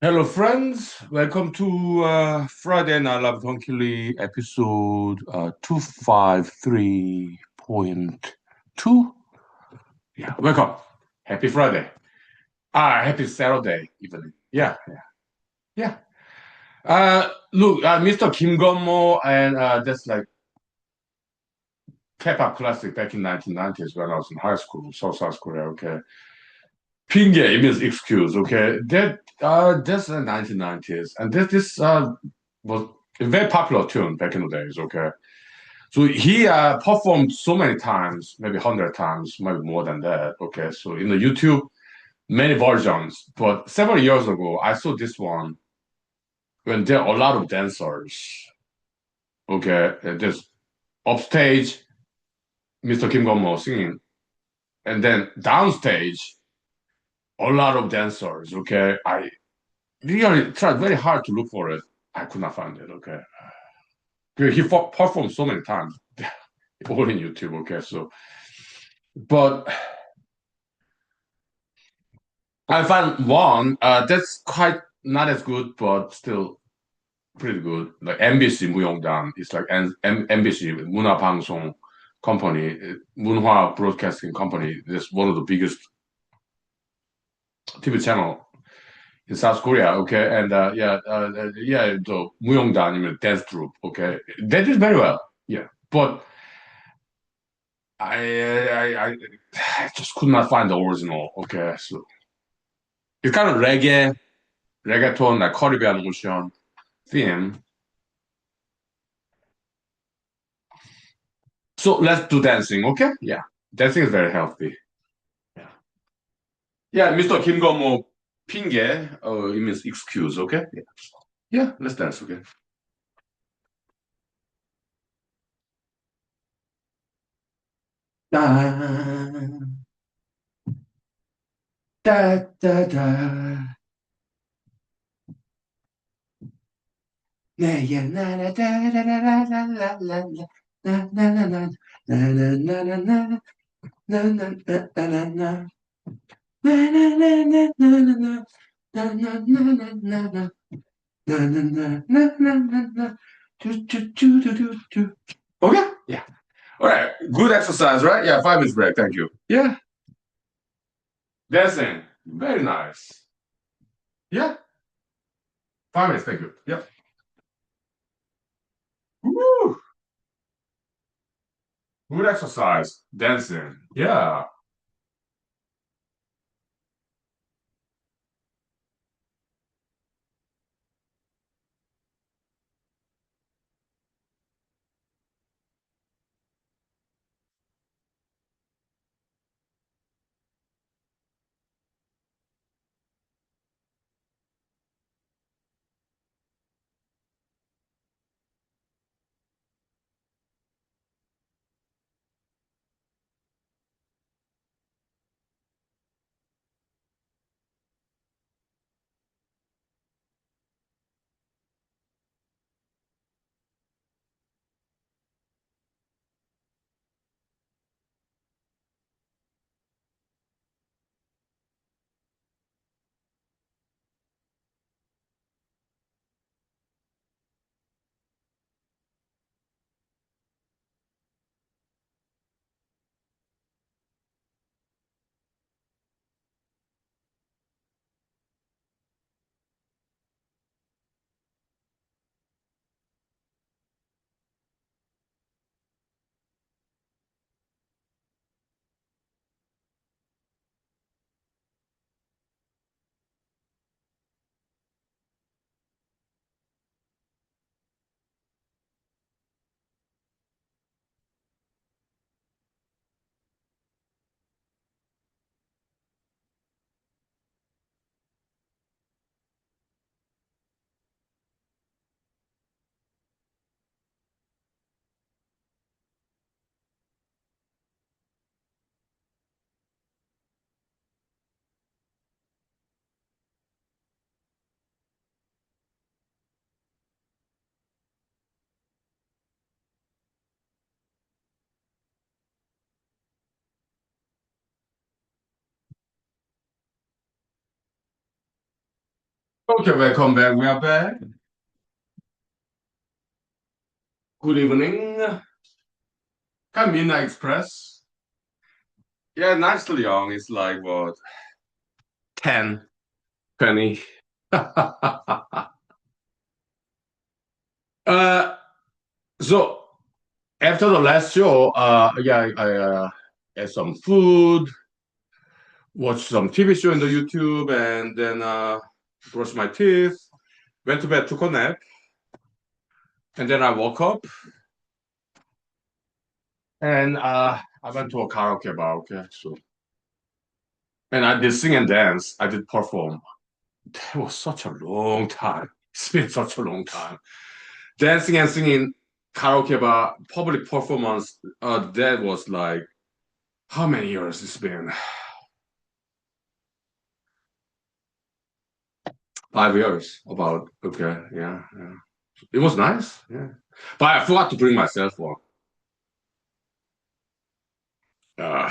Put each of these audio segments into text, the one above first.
Hello, friends. Welcome to Friday Night Love Hunkily episode 253.2. Yeah, welcome. Happy Friday. Happy Saturday evening. Yeah. Look, Mr. Kim Gonmo, and that's like K-pop classic back in 1990s when I was in high school, South Korea. Okay, 핑계 it means excuse. Okay, that's the 1990s, and this was a very popular tune back in the days. Okay, so he performed so many times, maybe 100 times, maybe more than that. Okay, so in the YouTube, many versions. But several years ago, I saw this one when there are a lot of dancers. Okay, just upstage, Mr. Kim Gon-mo singing, and then downstage, a lot of dancers. Okay, I really tried very hard to look for it. I could not find it. Okay, he performed so many times, all in YouTube. Okay, so but I found one that's quite not as good, but still pretty good. Like MBC 무용단, it's like MBC 문화방송 company, 문화 broadcasting company. That's one of the biggest TV channel in South Korea. Okay, and the 무용단, dance troupe. Okay, they did very well. Yeah, but I just could not find the original. Okay, so it's kind of reggaeton, like Caribbean Ocean theme. So let's do dancing, okay? Yeah, dancing is very healthy. Yeah, yeah, Mr. Kim Go-mo 핑계, it means excuse, okay? Yeah, let's dance, okay? Da da da da. Yeah, na na da da da da la la la la. Na na na na na na na na na na na na na na. Na na na na na na na na na na na na na. Na na na na na na na. Do do do do do do. Okay? Yeah. All right. Good exercise, right? Yeah, 5 minutes break. Thank you. Yeah. Dancing. Very nice. Yeah. 5 minutes. Thank you. Yeah. Woo. Good exercise. Dancing. Yeah. Okay, welcome back. We are back. Good evening. Kamina Express. Yeah, nicely young. It's like what, 10, 20. uh, so after the last show, yeah, I ate some food, watched some TV show in the YouTube, and then brushed my teeth, went to bed, took a nap, and then I woke up and I went to a karaoke bar. Okay, so and I did sing and dance. I did perform. It was such a long time. It's been such a long time. Dancing and singing karaoke bar, public performance, that was like, how many years it's been? 5 years, about. Okay, yeah, yeah. It was nice, yeah. But I forgot to bring myself on. Uh,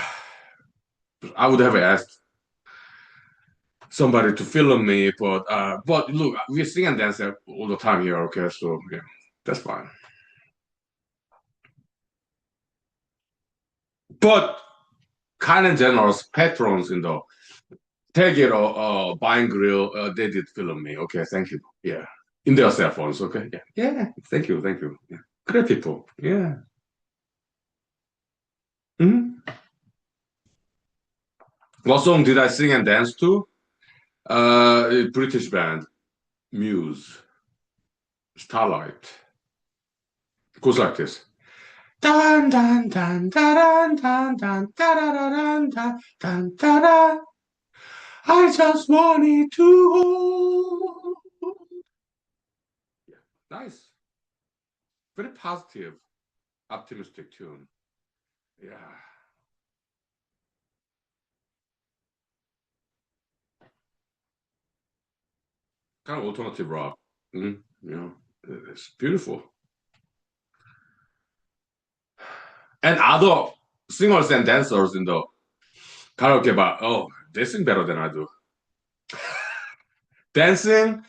I would have asked somebody to film me, but look, we sing and dance all the time here, okay? So yeah, that's fine. But kind and generous patrons in the take it or buying grill, they did film me. Okay, thank you. Yeah. In their cell phones, okay? Yeah. Yeah. Thank you, thank you. Yeah. Great people. Yeah. Hmm. What song did I sing and dance to? A British band, Muse, Starlight. Goes like this. Dun dun dun dun dun dun dun dun dun dun dun dun. I just wanted to hold. Yeah. Nice. Very positive, optimistic tune. Yeah. Kind of alternative rock. Mhm. You know, it's beautiful. And other singers and dancers in the karaoke bar, oh, they sing better than I do. Dancing,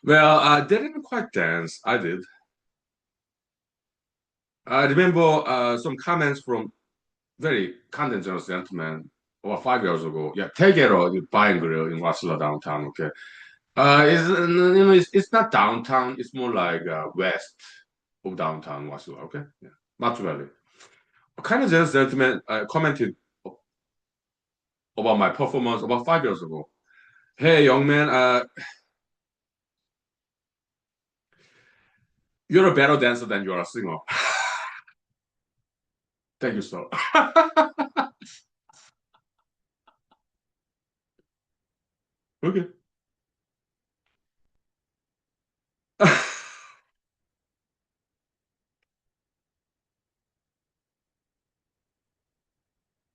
well, they didn't quite dance. I did. I remember some comments from very kind and generous gentleman about 5 years ago. Yeah, Tegero, the bar and grill in Wasilla downtown. Okay, it's not downtown. It's more like west of downtown Wasilla. Okay, yeah, Matsu Valley. A kind of generous gentleman commented about my performance about 5 years ago. Hey, young man, you're a better dancer than you're a singer. Thank you, sir. Okay.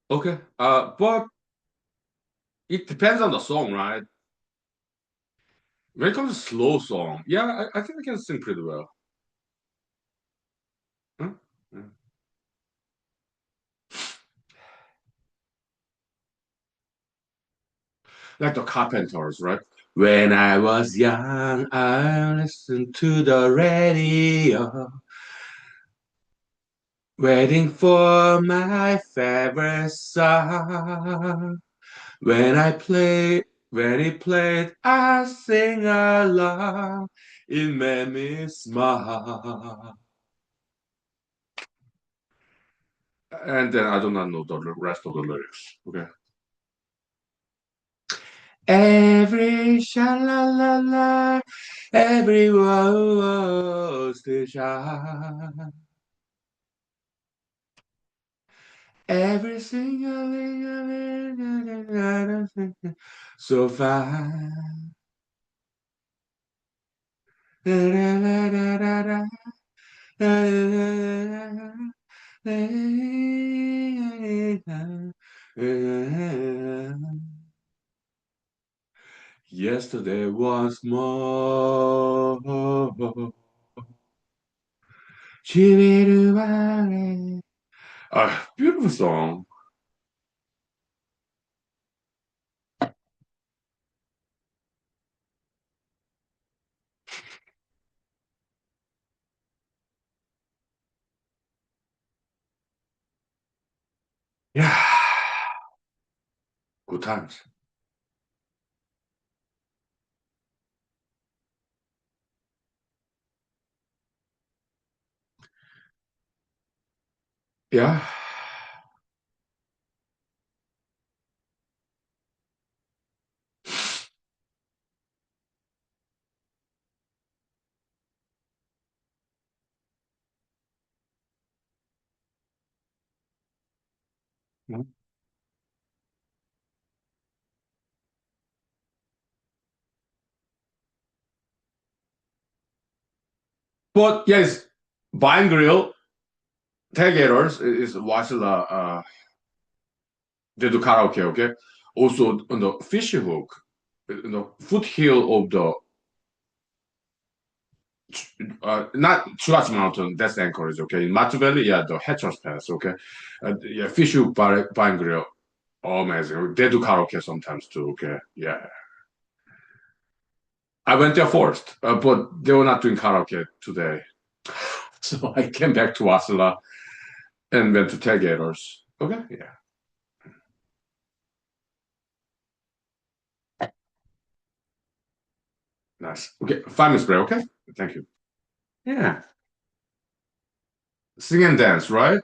Okay. But it depends on the song, right? When it comes to slow song, yeah, I think I can sing pretty well. Huh? Yeah. Like the Carpenters, right? When I was young, I listened to the radio, waiting for my favorite song. When it played, I sing along. It made me smile. And then I do not know the rest of the lyrics. Okay. Every sha la la la, every rose to shine. Every single so fine. Yesterday was more. Beautiful song. Yeah, good times. Yeah. But yes, Vine Grill, tailgaters is what's the they do karaoke, okay? Also on the Fishy Hook, the foothill of the not Church Mountain, that's Anchorage, okay? In Matsu Valley, yeah, the Hatcher's Pass, okay? Yeah, Fishy Hook Vine Grill, amazing. They do karaoke sometimes too, okay? Yeah. I went there first, but they were not doing karaoke today. So I came back to Wasilla and went to tailgaters. Okay, yeah, nice. Okay, 5 minutes break, okay? Thank you. Yeah. Sing and dance, right?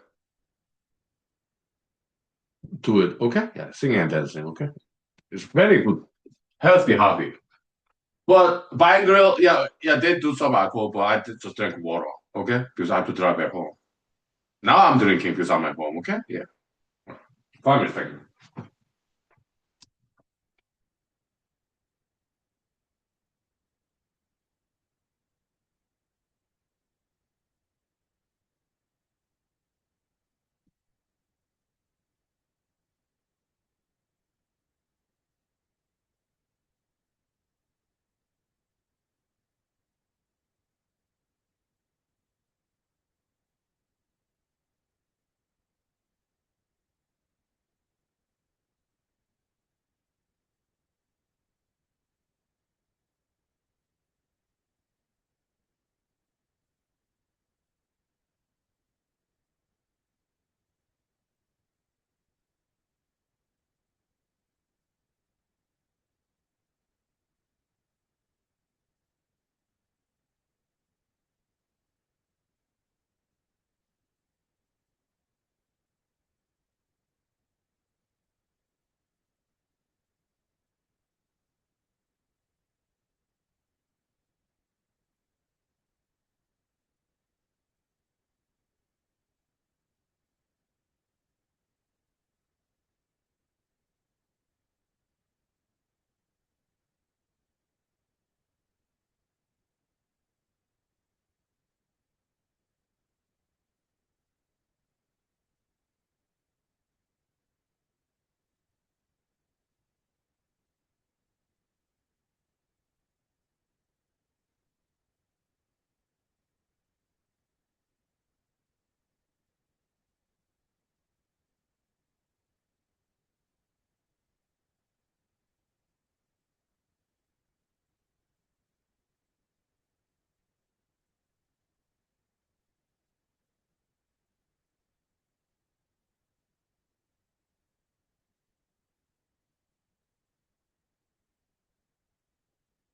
Do it, okay? Yeah, singing and dancing, okay? It's very good, healthy hobby. But Vine Grill, yeah, yeah, they do some alcohol, but I just drink water, okay? Because I have to drive back home. Now I'm drinking because I'm at home, okay? Yeah. 5 minutes, thank you.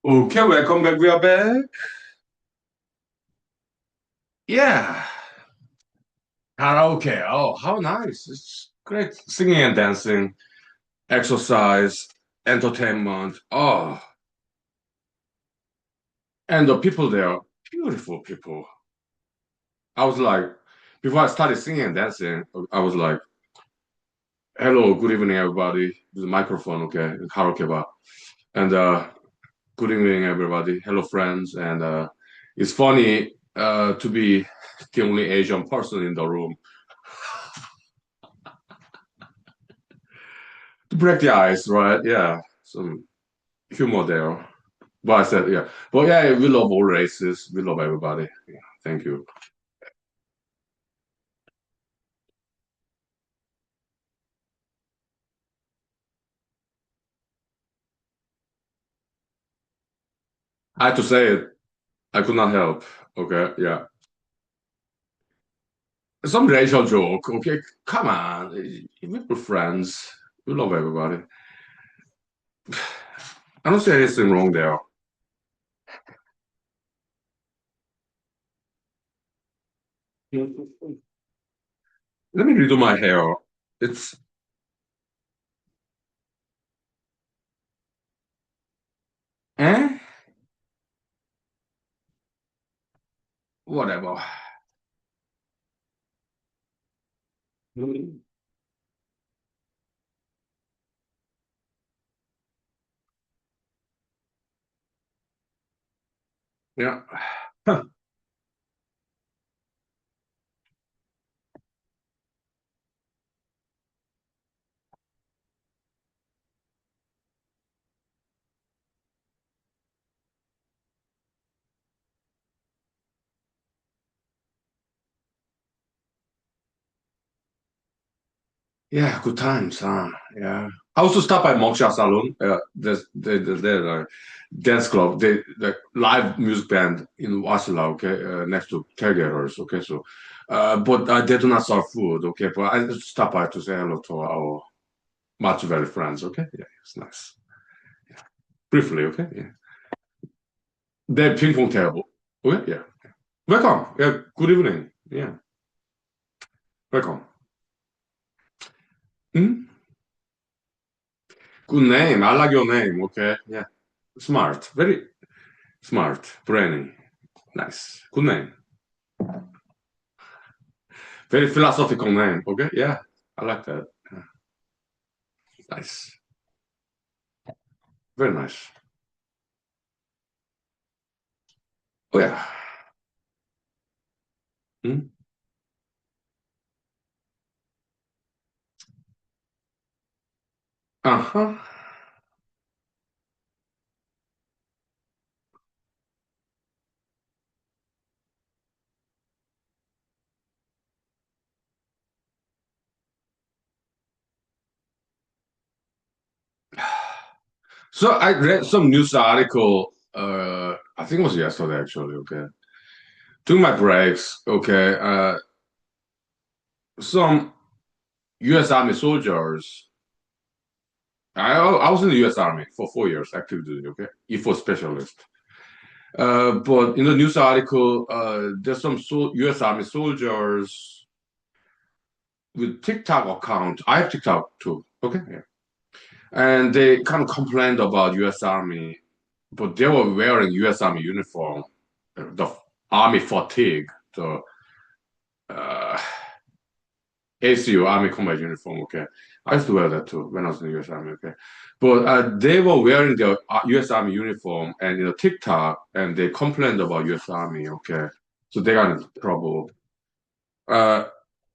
Okay, welcome back. We are back. Yeah. Karaoke. Oh, how nice. It's great. Singing and dancing, exercise, entertainment. Oh, and the people there, beautiful people. I was like, before I started singing and dancing, I was like, hello, good evening, everybody. This is a microphone, okay, karaoke bar. And good evening, everybody. Hello, friends. And it's funny to be the only Asian person in the room to break the ice, right? Yeah, some humor there. But I said, yeah. But yeah, we love all races. We love everybody. Yeah, thank you. I had to say it. I could not help. Okay, yeah. some racial joke. Okay, come on, we're friends. We love everybody. I don't see anything wrong there. Let me redo my hair. It's eh, whatever. Yeah. Yeah, good times, huh? Yeah. I also stopped by Moksha Salon. There's a dance club, the live music band in Wasilla, okay, next to Tailgaters, okay. So, but they do not serve food, okay. But I just stop by to say hello to our much very friends, okay. Yeah, it's nice. Briefly, okay. Yeah. The ping pong table. Okay, yeah. Welcome. Yeah. Good evening. Yeah. Welcome. Hmm? Good name. I like your name. Okay. Yeah. Smart. Very smart. Brainy. Nice. Good name. Very philosophical name. Okay. Yeah. I like that. Yeah. Nice. Very nice. Oh yeah. Hmm? Uh-huh. So I read some news article. I think it was yesterday actually. Okay. During my breaks. Okay. Some U.S. Army soldiers. I was in the U.S. Army for 4 years, active duty. Okay, E4 specialist. But in the news article, there's some U.S. Army soldiers with TikTok account. I have TikTok too. Okay, yeah. And they kind of complained about U.S. Army, but they were wearing U.S. Army uniform, the Army fatigue, the uh, ACU Army Combat Uniform. Okay, I used to wear that too when I was in the U.S. Army. Okay, but they were wearing the U.S. Army uniform and TikTok, and they complained about U.S. Army. Okay, so they got in trouble. Uh,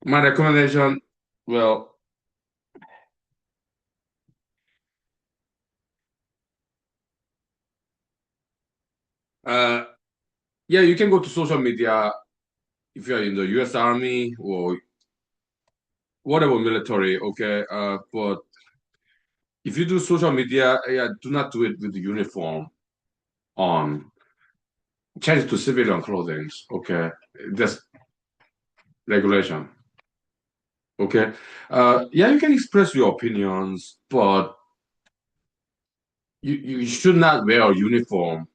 my recommendation, well, uh, yeah, you can go to social media if you're in the U.S. Army or whatever military. Okay, but if you do social media, yeah, do not do it with the uniform on. Change to civilian clothing. Okay, that's regulation. Okay. Yeah, you can express your opinions, but you should not wear a uniform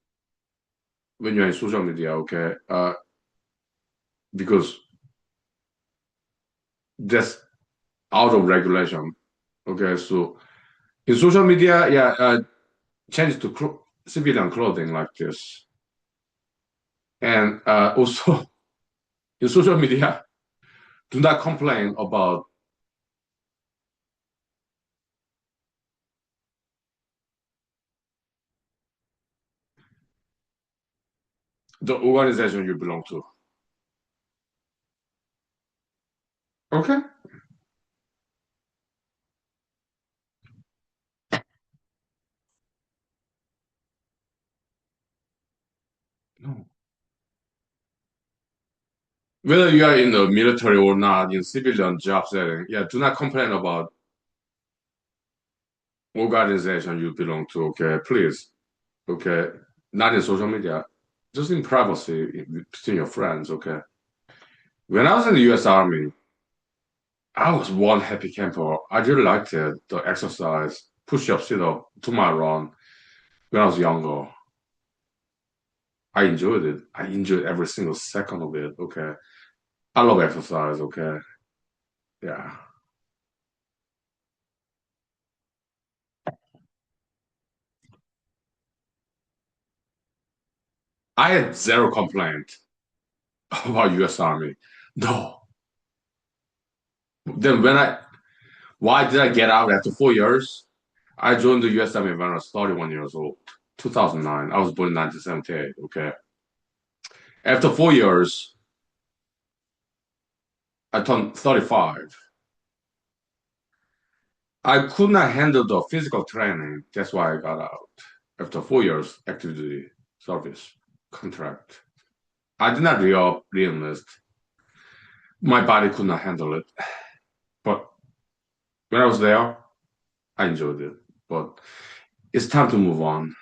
when you're in social media, okay? Because that's out of regulation. Okay, so in social media, yeah, change to civilian clothing like this. And also in social media, do not complain about the organization you belong to. Okay? No. Whether you are in the military or not, in civilian job setting, yeah, do not complain about organization you belong to, okay? Please, okay? Not in social media, just in privacy between your friends, okay? When I was in the U.S. Army, I was one happy camper. I really liked it, the exercise, push-up, sit-up, 2 mile run. When I was younger, I enjoyed it. I enjoyed every single second of it. Okay, I love exercise. Okay, yeah. I had zero complaint about U.S. Army. No. Then why did I get out after 4 years? I joined the U.S. Army when I was 31 years old, 2009. I was born in 1978. Okay. After 4 years, I turned 35. I could not handle the physical training. That's why I got out after 4 years active duty service contract. I did not re-enlist. My body could not handle it. But when I was there, I enjoyed it. But it's time to move on.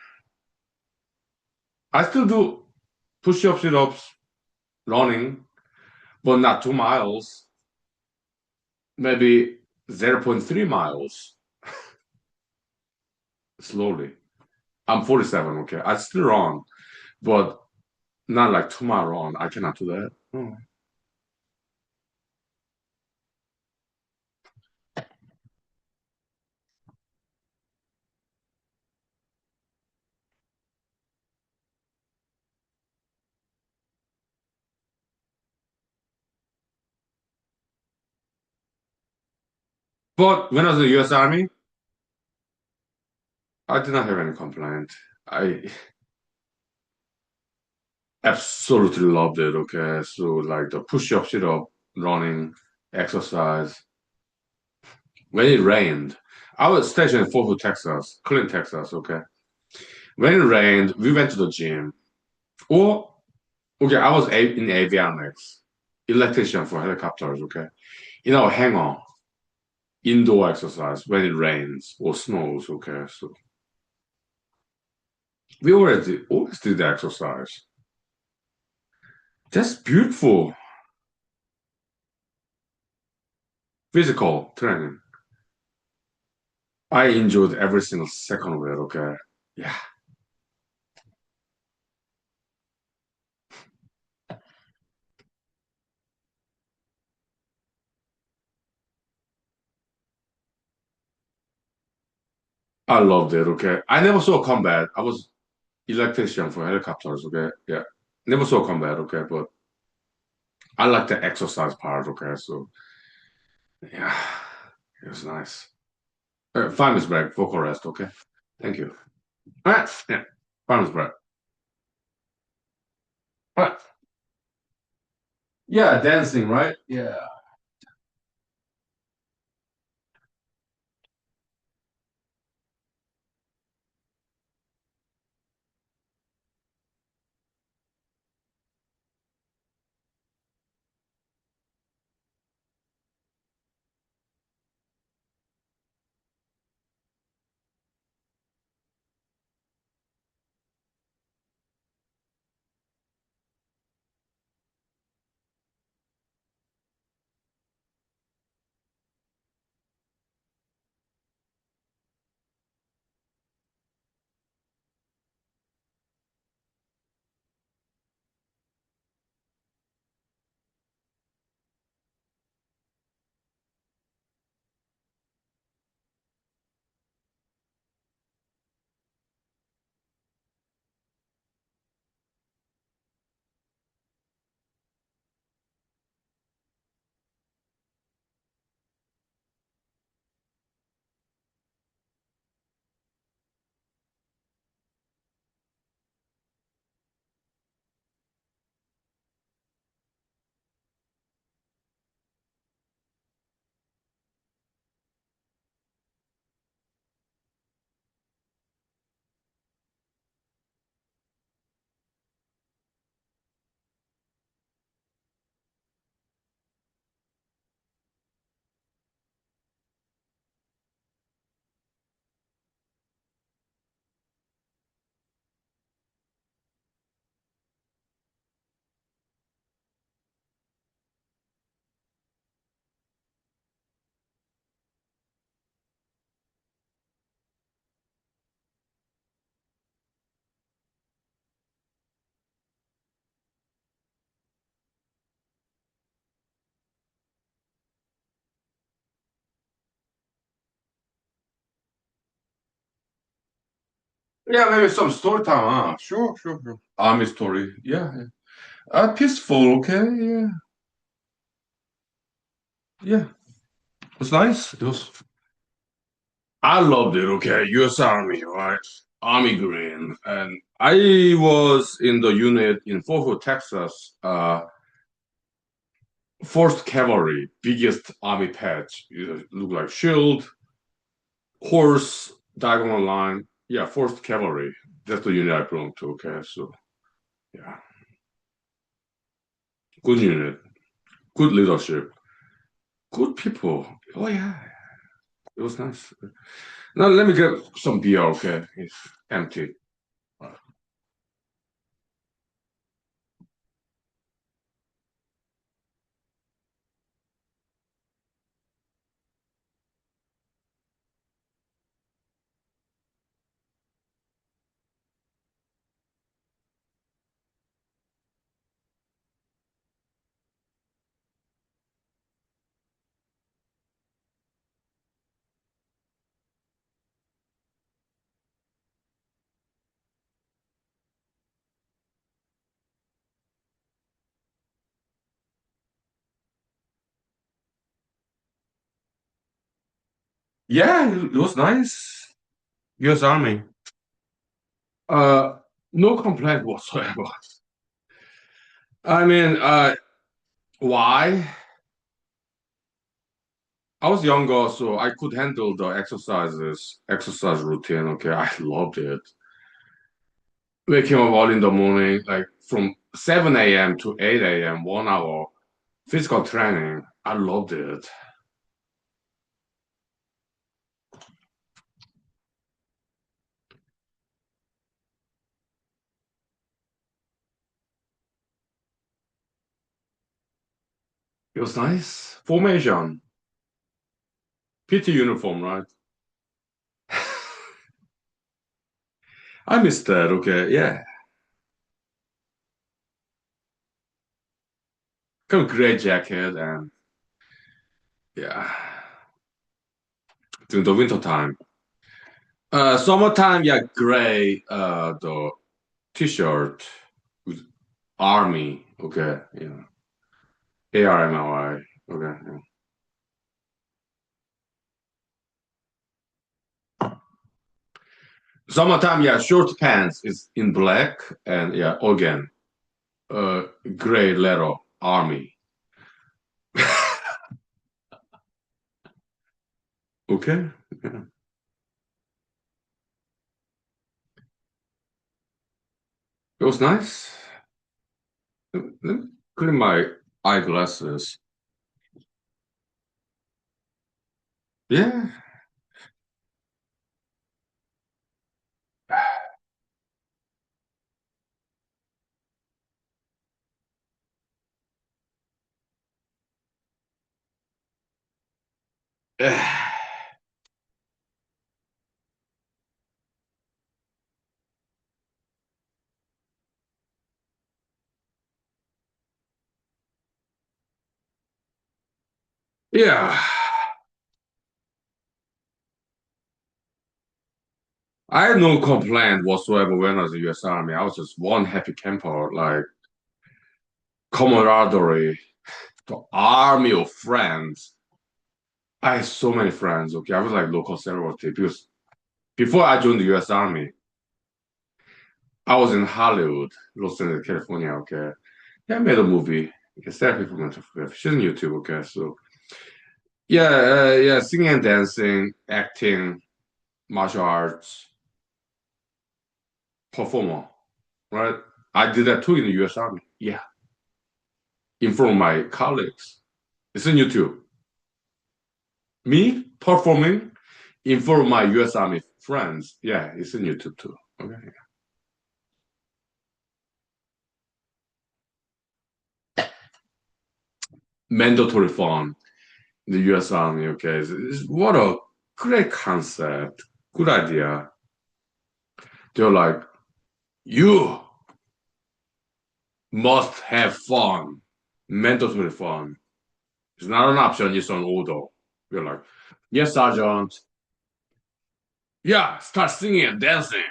I still do push-ups, sit-ups, running, but not 2 miles, maybe zero point 0.3 miles slowly. I'm 47, okay? I still run, but not like 2 mile run. I cannot do that. Oh. But when I was in the US Army, I did not have any complaint. I absolutely loved it, okay? So like the push-up, sit-up, running, exercise. When it rained, I was stationed in Fort Hood, Texas, Clint, Texas, okay? When it rained, we went to the gym. Or, okay, I was in avionics, electrician for helicopters, okay? In our hangar, indoor exercise when it rains or snows, okay? So we always did the exercise. That's beautiful. Physical training. I enjoyed every single second of it, okay? Yeah, I loved it, okay? I never saw combat. I was electrician for helicopters, okay? Yeah. Never saw combat, okay? But I like the exercise part, okay? So, yeah, it was nice. 5 minutes break, vocal rest, okay? Thank you. All right, yeah, 5 minutes break. All right. Yeah, dancing, right? Yeah. Yeah, maybe some story time. Sure, sure, sure. Army story. Yeah, yeah. Peaceful. Okay. Yeah, yeah. It was nice. It was. I loved it. Okay, U.S. Army, right? Army Green, and I was in the unit in Fort Hood, Texas. First Cavalry, biggest army patch. It looked like shield, horse, diagonal line. Yeah, First Cavalry. That's the unit I belong to. Okay, so yeah, good unit, good leadership, good people. Oh yeah, it was nice. Now let me get some beer. Okay, it's empty. Yeah, it was nice. U.S. Army. Uh, no complaint whatsoever. I mean, why? I was younger, so I could handle the exercise routine. Okay, I loved it. Waking up early in the morning, like from 7 a.m. to 8 a.m., 1 hour physical training. I loved it. It was nice. Formation, PT uniform, right? I missed that. Okay, yeah. Kind of gray jacket and yeah, during the winter time. Summertime, yeah, gray. The t-shirt with army. Okay, yeah. ARMLI. Okay. Yeah. Summertime, yeah, short pants is in black and yeah, again, uh, gray letter army. Okay. Yeah. It was nice. Let me clean my eyeglasses. Yeah. Yeah. I had no complaint whatsoever when I was in the US Army. I was just one happy camper, like camaraderie, the army of friends. I had so many friends, okay? I was like local celebrity because before I joined the US Army, I was in Hollywood, Los Angeles, California, okay? Yeah, I made a movie. It's therapy for mental health. She's on YouTube, okay? So, yeah, yeah, singing and dancing, acting, martial arts, performer, right? I did that too in the US Army. Yeah, in front of my colleagues. It's on YouTube. Me performing in front of my US Army friends. Yeah, it's on YouTube too. Okay. Mandatory fun in the US Army, okay? What a great concept. Good idea. They're like, you must have fun. Mandatory fun. It's not an option, it's an order. You're like, yes, Sergeant. Yeah, start singing and dancing.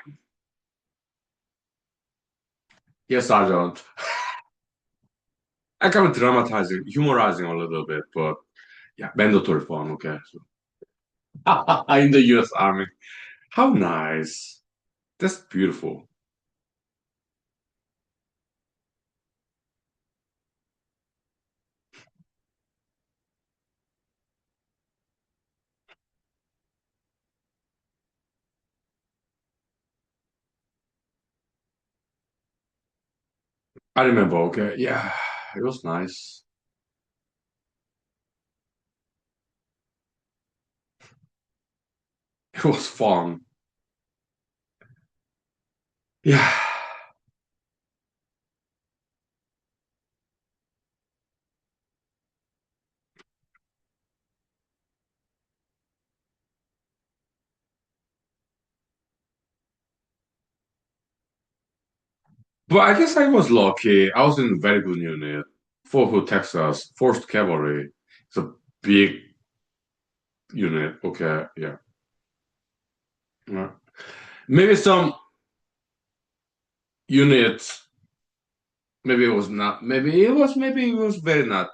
Yes, Sergeant. I kind of dramatizing, humorizing a little bit, but yeah, mandatory form, okay. So. In the US Army. How nice. That's beautiful. I remember, okay. Yeah, it was nice. It was fun. Yeah. But I guess I was lucky. I was in a very good unit. Fort Hood, Texas, 4th Cavalry. It's a big unit. Okay, yeah. Yeah. Maybe some units, maybe it was very not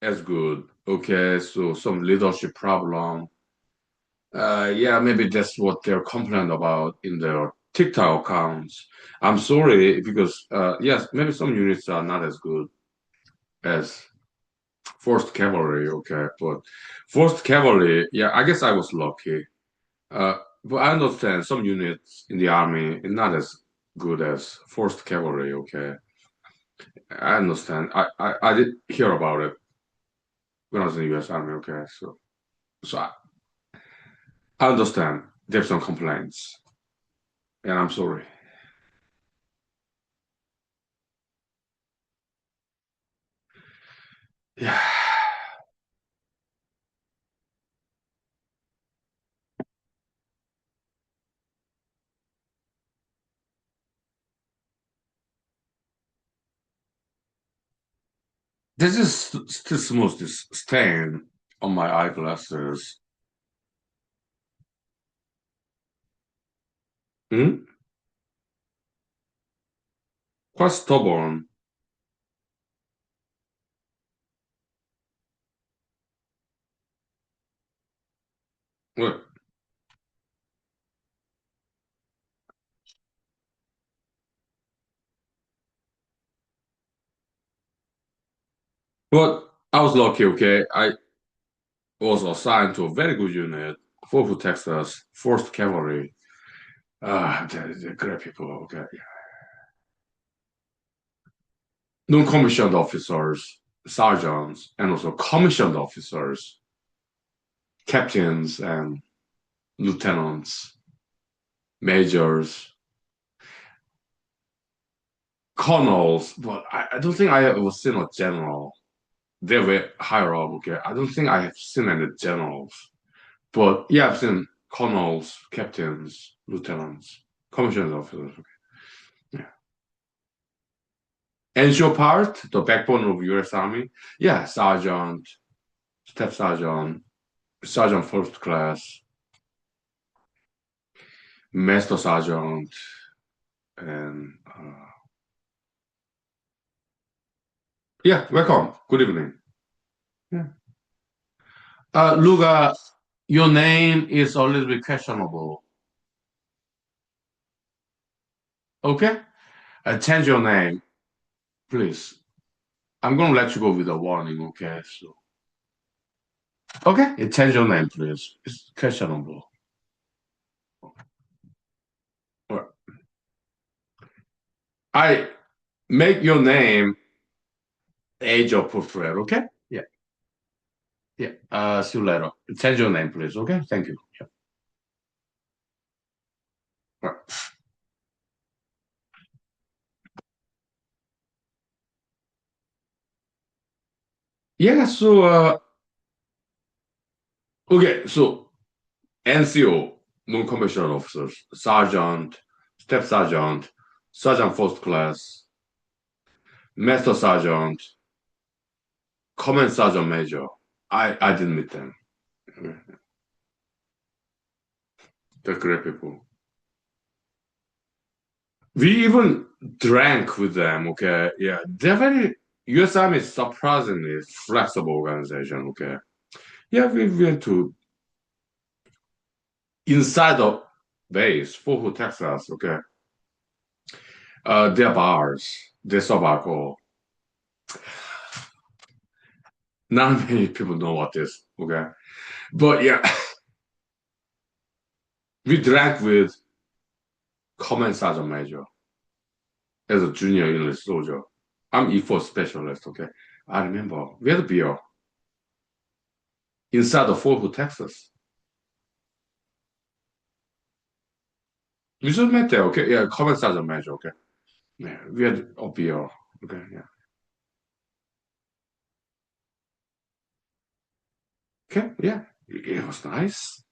as good. Okay, so some leadership problem. Yeah, maybe that's what they're complaining about in their TikTok accounts. I'm sorry because yes, maybe some units are not as good as First Cavalry. Okay, but First Cavalry, yeah, I guess I was lucky. Uh, but I understand some units in the army are not as good as First Cavalry. Okay, I understand. I did hear about it when I was in the U.S. Army. Okay, so I understand. There's some complaints, and I'm sorry. Yeah. This is still smooth, this stain on my eyeglasses. Hmm? Quite stubborn. Well, but I was lucky, okay? I was assigned to a very good unit, Fort Texas, 4th Cavalry. They're great people, okay? Non-commissioned officers, sergeants, and also commissioned officers, captains and lieutenants, majors, colonels, but I don't think I was seen a general. They were higher up, okay? I don't think I have seen any generals. But yeah, I've seen colonels, captains, lieutenants, commissioned officers. Okay. Yeah. And your part, the backbone of US Army, yeah, sergeant, staff sergeant, sergeant first class, master sergeant, and yeah, welcome. Good evening. Yeah. Luga, your name is a little bit questionable. Okay? Change your name, please. I'm gonna let you go with a warning, okay? So, okay, change your name, please. It's questionable. Or I make your name age of portrait, okay? Yeah, yeah. See you later. Change your name, please, okay? Thank you. Yeah. Right. Yeah, so okay, so NCO, non-commissioned officers, sergeant, staff sergeant, sergeant first class, master sergeant, command sergeant major. I didn't meet them. Okay. They're great people. We even drank with them. Okay, yeah, they're very. U.S. Army is surprisingly flexible organization. Okay, yeah, we went to inside of base, Fort Hood, Texas. Okay, their bars, they serve alcohol. Not many people know what this. Okay, but yeah, we drank with Command Sergeant Major as a junior English soldier. I'm E4 specialist. Okay, I remember we had a beer inside of Fort Hood, Texas. We just met there. Okay, yeah, Command Sergeant Major. Okay, yeah, we had a beer. Okay, yeah, okay, yeah, it was nice.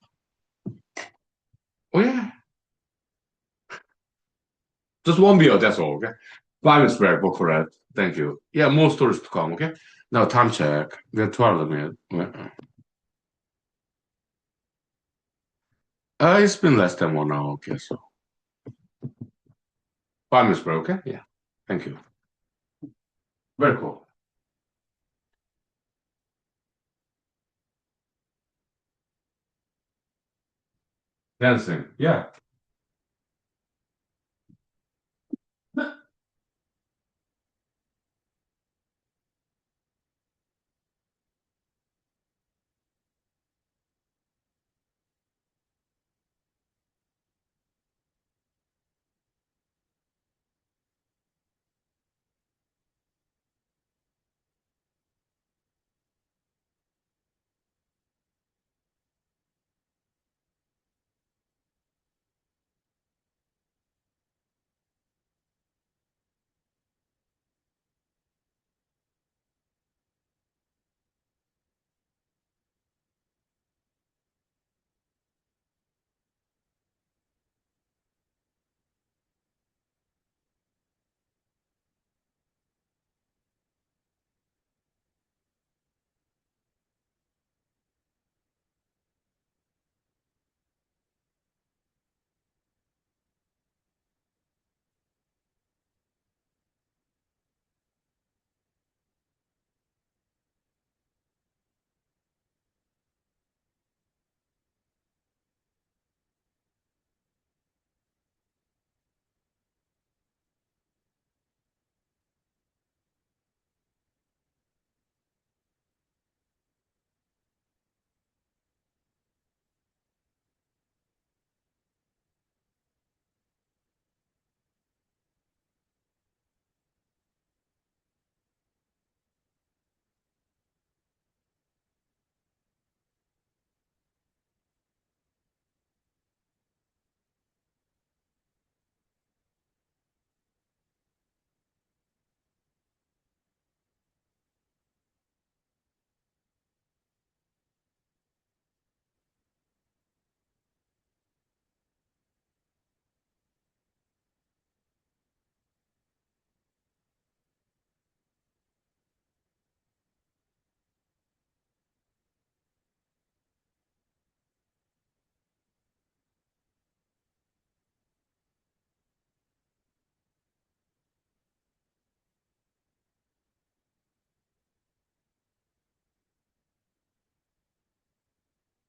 Oh yeah, just one beer. That's all. Okay, 5 minutes break. But correct. Thank you. Yeah, more stories to come. Okay, now time check. We have 12 minutes. Yeah. It's been less than 1 hour. Okay, so 5 minutes break. Okay, yeah. Thank you. Very cool. Dancing. Yeah.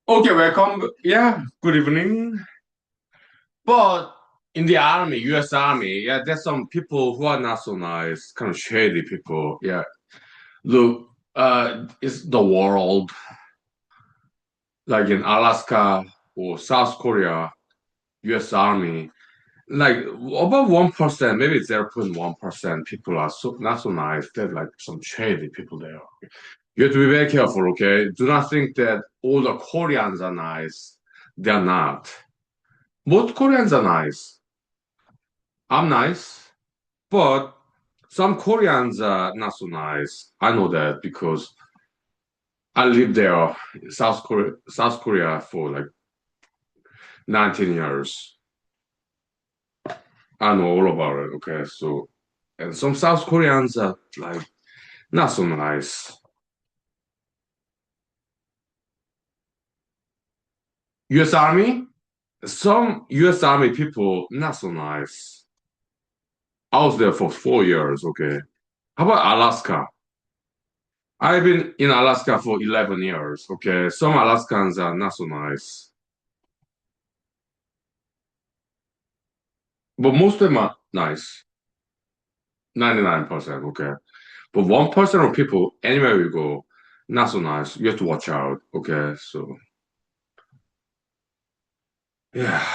Okay, welcome. Yeah, good evening. But in the army, U.S. Army, yeah, there's some people who are not so nice, kind of shady people. Yeah, look, it's the world, like in Alaska or South Korea, U.S. Army, like about 1%, maybe 0.1% people are so not so nice. There's like some shady people there. You have to be very careful, okay? Do not think that all the Koreans are nice. They're not. Most Koreans are nice. I'm nice, but some Koreans are not so nice. I know that because I lived there, South Korea for like 19 years. I know all about it. Okay, so and some South Koreans are like not so nice. U.S. Army, some U.S. Army people not so nice. I was there for 4 years. Okay. How about Alaska? I've been in Alaska for 11 years. Okay. Some Alaskans are not so nice, but most of them are nice. 99%. Okay. But 1% of people, anywhere we go, not so nice. You have to watch out. Okay. So, yeah.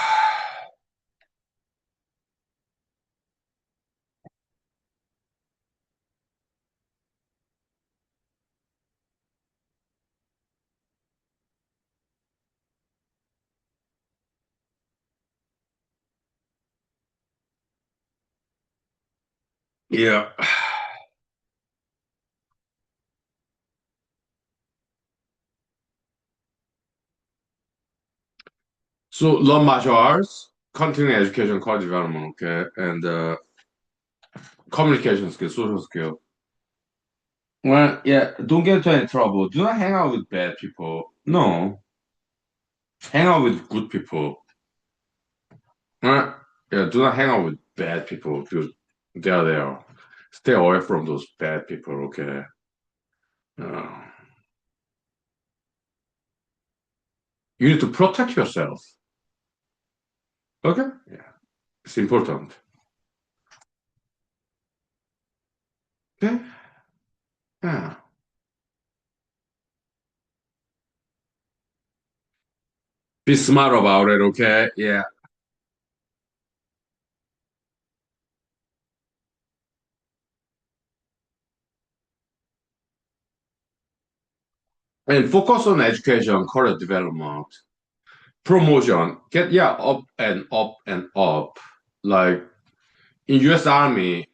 Yeah. So, learn martial arts, continuing education, core development. Okay. And communication skills, social skill. Well, yeah, don't get into any trouble. Do not hang out with bad people. No, hang out with good people. Yeah, do not hang out with bad people because they are there. Stay away from those bad people, okay? Uh, you need to protect yourself, okay? Yeah, it's important. Okay? Yeah. Be smart about it, okay? Yeah. And focus on education, career development, promotion. Get, yeah, up and up and up. Like in US Army,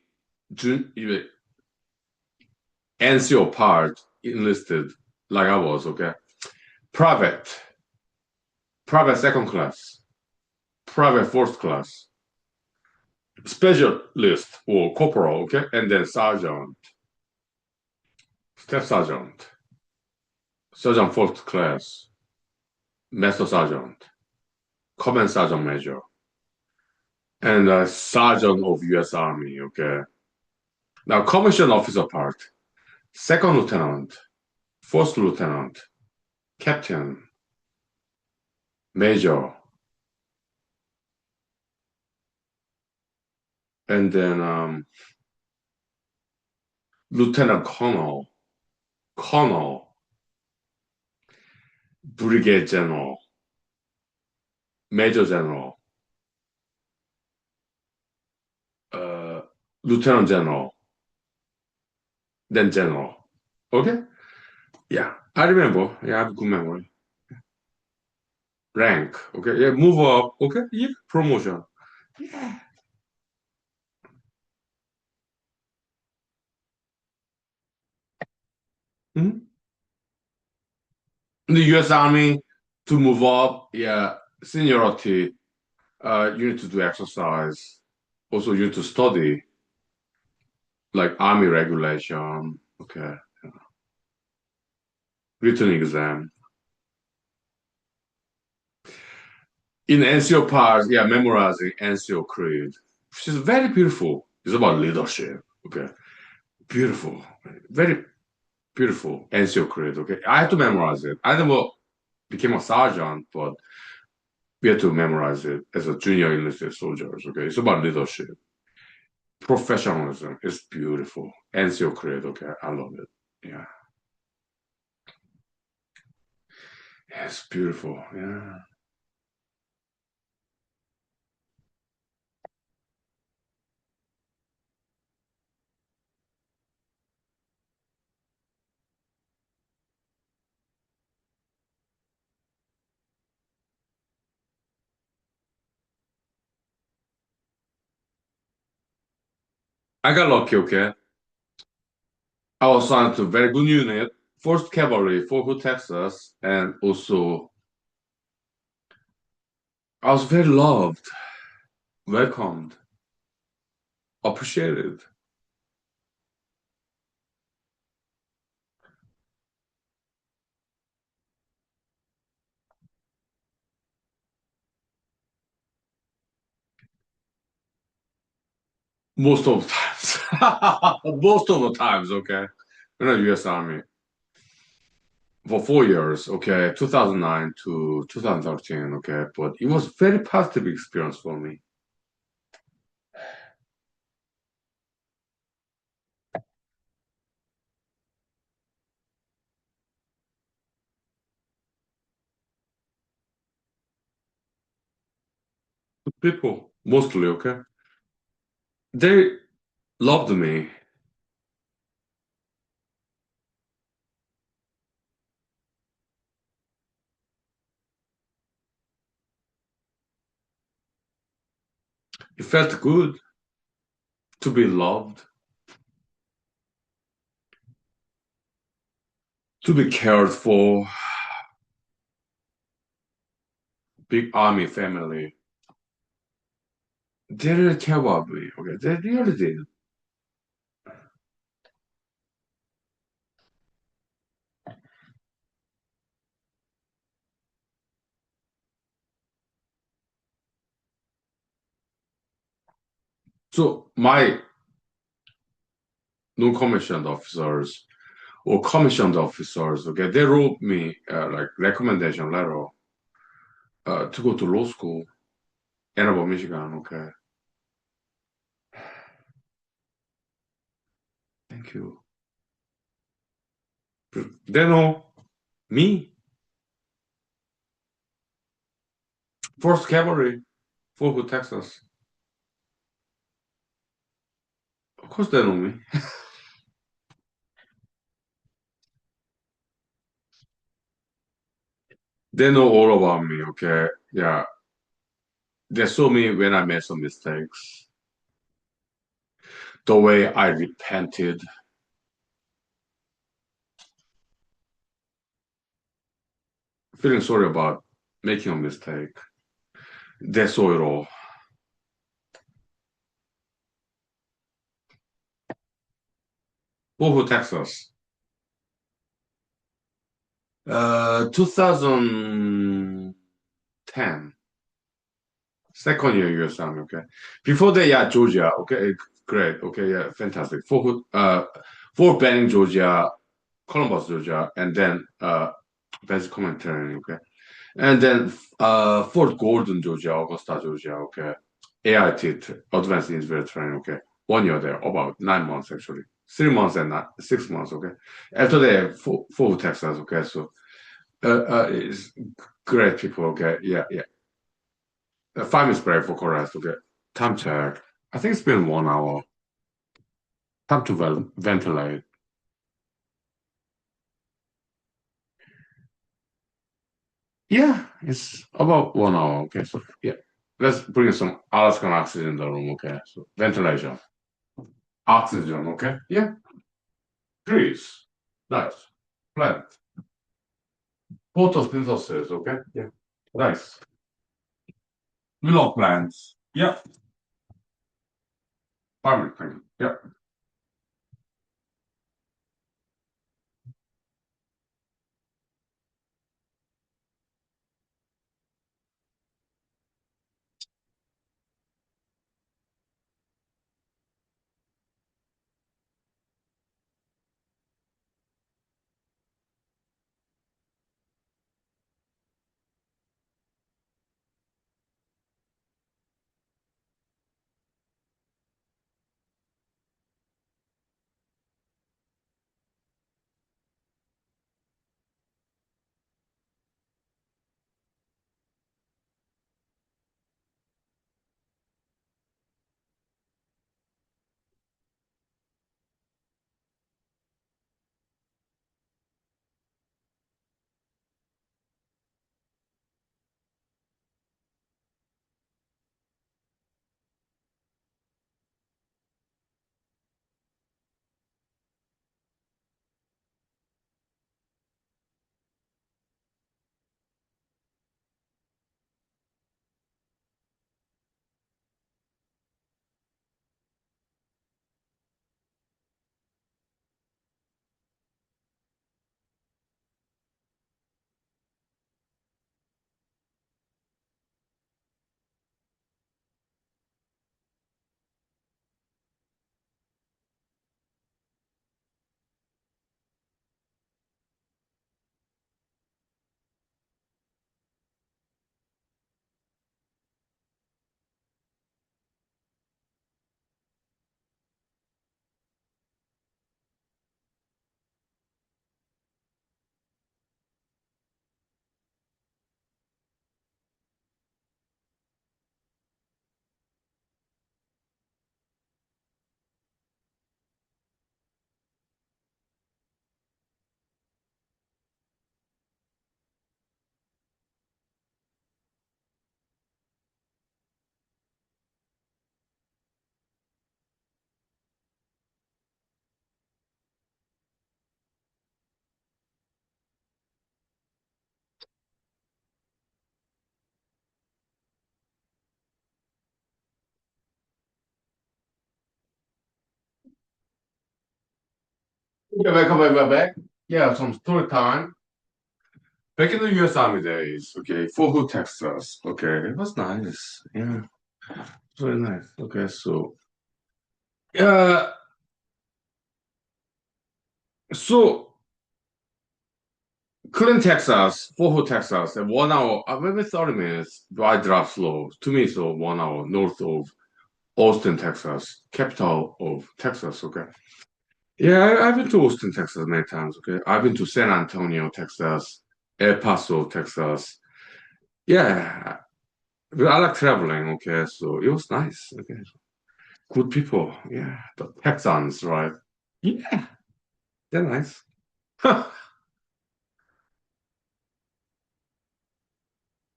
NCO part enlisted, like I was, okay? Private, private second class, private fourth class, specialist or corporal, okay? And then sergeant, staff sergeant, sergeant fourth class, master sergeant, command sergeant major, and sergeant of U.S. Army, okay? Now, commissioned officer part, second lieutenant, first lieutenant, captain, major, and then lieutenant colonel, colonel, brigade general, major general, uh, lieutenant general, then general. Okay? Yeah, I remember. Yeah, I have good memory. Rank. Okay, yeah, move up. Okay, yeah, promotion. Yeah. Mhm. In the U.S. Army, to move up, yeah, seniority. You need to do exercise. Also, you need to study, like Army regulation. Okay, written exam. In NCO part, yeah, memorizing NCO creed, which is very beautiful. It's about leadership. Okay, beautiful, very beautiful NCO creed. Okay, I had to memorize it. I never became a sergeant, but we had to memorize it as a junior enlisted soldiers. Okay, it's about leadership, professionalism. It's beautiful. NCO creed. Okay, I love it. Yeah, yeah, it's beautiful. Yeah, I got lucky. Okay, I was assigned to a very good unit, First Cavalry, Fort Hood, Texas, and also I was very loved, welcomed, appreciated. Most of the times. Most of the times, okay. In the US Army for 4 years, okay, 2009 to 2013, okay. But it was very positive experience for me. People, mostly, okay. They loved me. It felt good to be loved, to be cared for. Big army family. They really care about me. Okay, they really did. So my non-commissioned officers or commissioned officers, okay, they wrote me like recommendation letter to go to law school, Ann Arbor, Michigan. Okay, thank you. They know me, First Cavalry, Fort Hood, Texas. Of course, they know me. They know all about me. Okay, yeah, they saw me when I made some mistakes. The way I repented, feeling sorry about making a mistake. They saw it all. Fort Hood, Texas. 2010, second year US Army, okay. Before that, yeah, Georgia, okay, great, okay, yeah, fantastic. Fort Benning, Georgia, Columbus, Georgia, and then basic command training, okay. And then Fort Gordon, Georgia, Augusta, Georgia, okay. AIT, Advanced Infantry Training, okay. 1 year there, about 9 months actually. 3 months and 6 months, okay. After that, Fort Texas, okay. So it's great people, okay. Yeah, yeah. 5 minutes break for chorus, okay. Time check. I think it's been 1 hour. Time to ventilate. Yeah, it's about 1 hour, okay. So yeah. Let's bring some Alaskan oxygen in the room, okay. So ventilation. Oxygen, okay? Yeah. Trees. Nice. Plant. Photosynthesis, okay? Yeah. Nice. Willow plants. Yeah. Farming thing. Yeah. Yeah, back. Yeah, some story time. Back in the US Army days, okay, Fort Hood, Texas. Okay, it was nice. Yeah, very nice. Okay, so yeah, so Clinton, Texas, Fort Hood, Texas, and 1 hour, maybe 30 minutes by drive slow. To me, so 1 hour north of Austin, Texas, capital of Texas. Okay. Yeah, I've been to Austin, Texas many times. Okay, I've been to San Antonio, Texas, El Paso, Texas. Yeah, but I like traveling. Okay, so it was nice. Okay, good people. Yeah, the Texans, right? Yeah, they're nice.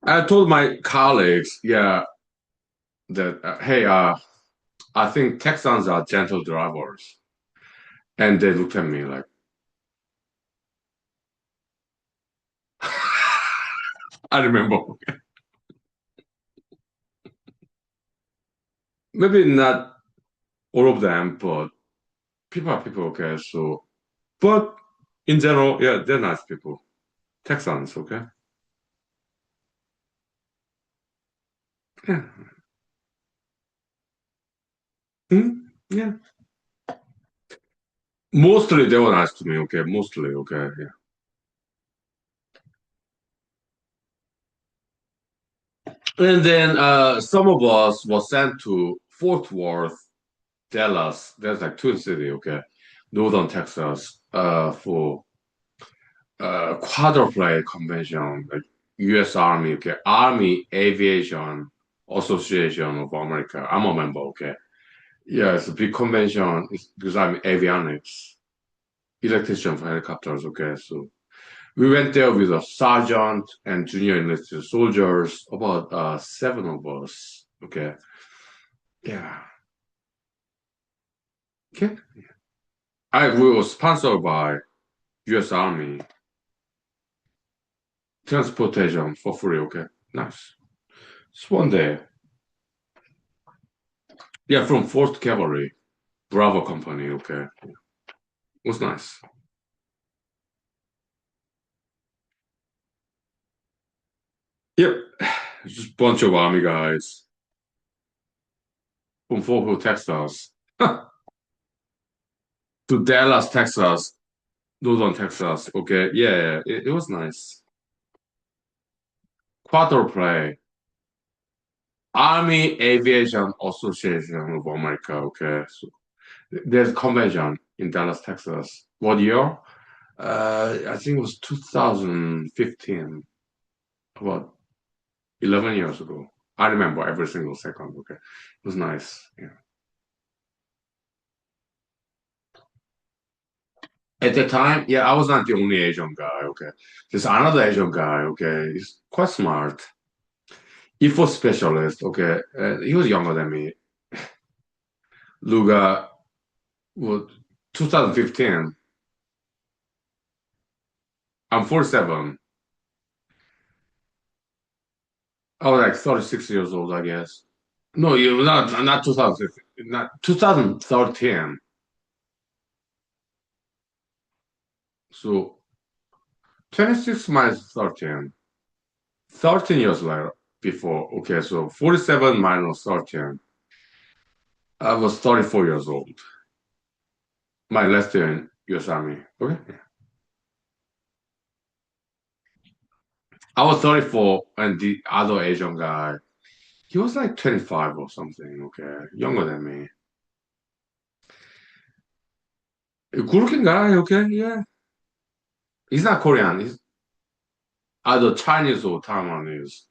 I told my colleagues, yeah, that hey, I think Texans are gentle drivers, and they looked at me like, I remember. Maybe not all of them, but people are people. Okay, so but in general, yeah, they're nice people. Texans, okay? Yeah. Hmm? Yeah. Mostly they were nice to me, okay? Mostly, okay, yeah. And then some of us were sent to Fort Worth, Dallas. That's like Twin City, okay? Northern Texas, for quadruplet convention, like U.S. Army, okay? Army Aviation Association of America. I'm a member, okay? Yeah, it's a big convention. It's because I'm avionics, electrician for helicopters, okay? So we went there with a sergeant and junior enlisted soldiers, about seven of us. Okay. Yeah. Okay. We were sponsored by U.S. Army transportation for free. Okay. Nice. So one day, yeah, from 4th Cavalry, Bravo Company. Okay. It was nice. Yep. Just bunch of Army guys from Fort Worth, Texas to Dallas, Texas, Northern Texas. Okay. Yeah, it was nice. Quadruple Army Aviation Association of America. Okay, so there's a convention in Dallas, Texas. What year? I think it was 2015, about 11 years ago. I remember every single second. Okay, it was nice. Yeah. At the time, yeah, I was not the only Asian guy. Okay, there's another Asian guy. Okay, he's quite smart. IFO specialist. Okay, he was younger than me. Luga, what? 2015. I'm 47. I was like 36 years old, I guess. No, you not 2015, not 2013. So 26 minus 13. 13 years later before. Okay, so 47 minus 13. I was 34 years old. My last year in US Army. Okay. I was 34 and the other Asian guy, he was like 25 or something, okay. Younger than me. A good looking guy, okay, yeah. He's not Korean. He's either Chinese or Taiwanese.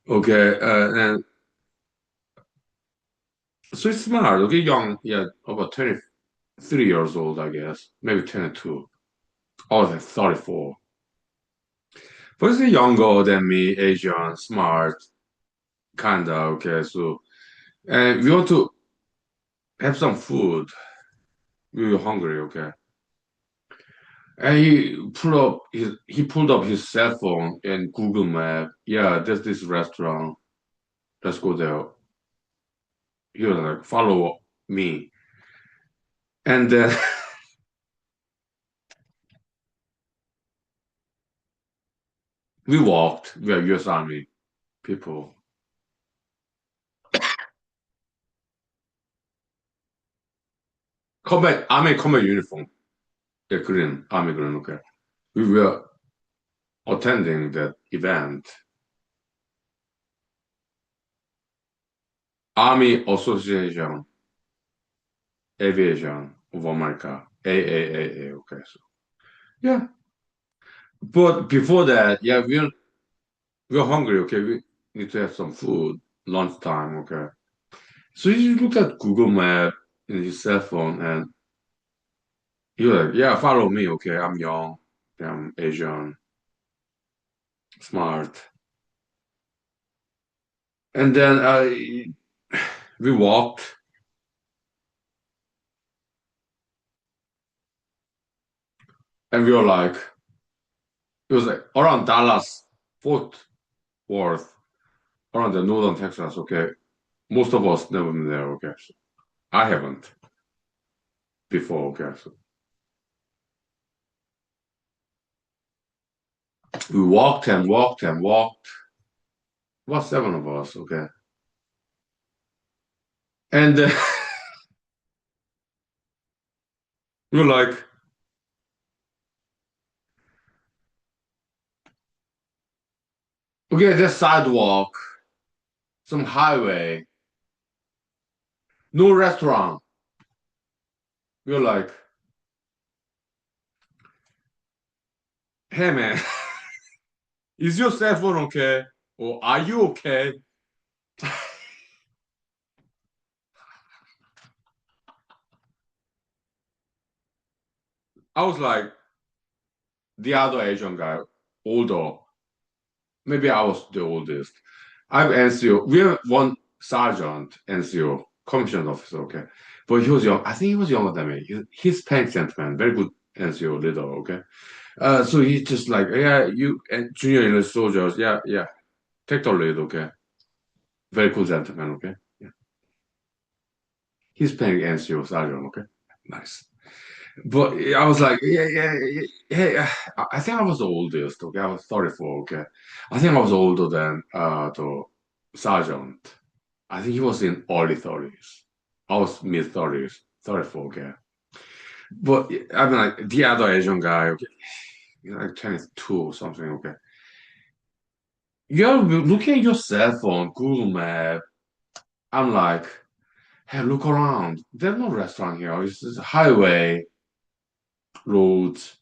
Okay, and so he's smart. Okay, young, yeah, about 23 years old, I guess, maybe 22. I was like 34. But he's younger than me, Asian, smart, kinda. Okay, so and we want to have some food. We were hungry. Okay, and he pulled up his cell phone and Google Map. Yeah, there's this restaurant. Let's go there. He was like, follow me, and then We walked. We are U.S. Army people. Combat Army combat uniform. Yeah, green Army green. Okay. We were attending that event. Army Association Aviation of America. AAAA. Okay. So yeah. But before that, yeah, we're hungry. Okay. We need to have some food. Lunchtime. Okay. So you look at Google Map in your cell phone and you're like, yeah, follow me. Okay. I'm young. I'm Asian. Smart. And then we walked and we were like, it was like around Dallas, Fort Worth, around the northern Texas. Okay. Most of us never been there. Okay. So I haven't before. Okay. So we walked and walked and walked. About seven of us. Okay. And we were like, okay, this sidewalk, some highway, no restaurant. We were like, hey man, is your cell phone okay? Or are you okay? I was like, the other Asian guy, older. Maybe I was the oldest. I'm NCO. We have one sergeant, NCO, commissioned officer, okay. But he was young. I think he was younger than me. He's Hispanic gentleman, very good NCO leader, okay. So he's just like, yeah, you and junior enlisted soldiers, yeah, yeah, take the lead, okay. Very cool gentleman, okay. Yeah. Hispanic NCO sergeant, okay. Nice. But I was like, yeah, yeah, yeah, hey, I think I was the oldest. Okay, I was 34. Okay, I think I was older than the sergeant. I think he was in early 30s. I was mid 30s, 34. Okay, but I mean, like the other Asian guy, okay, he's like 22 or something. Okay, you're looking at your cell phone, Google Map. I'm like, hey, look around. There's no restaurant here. It's just a highway, roads.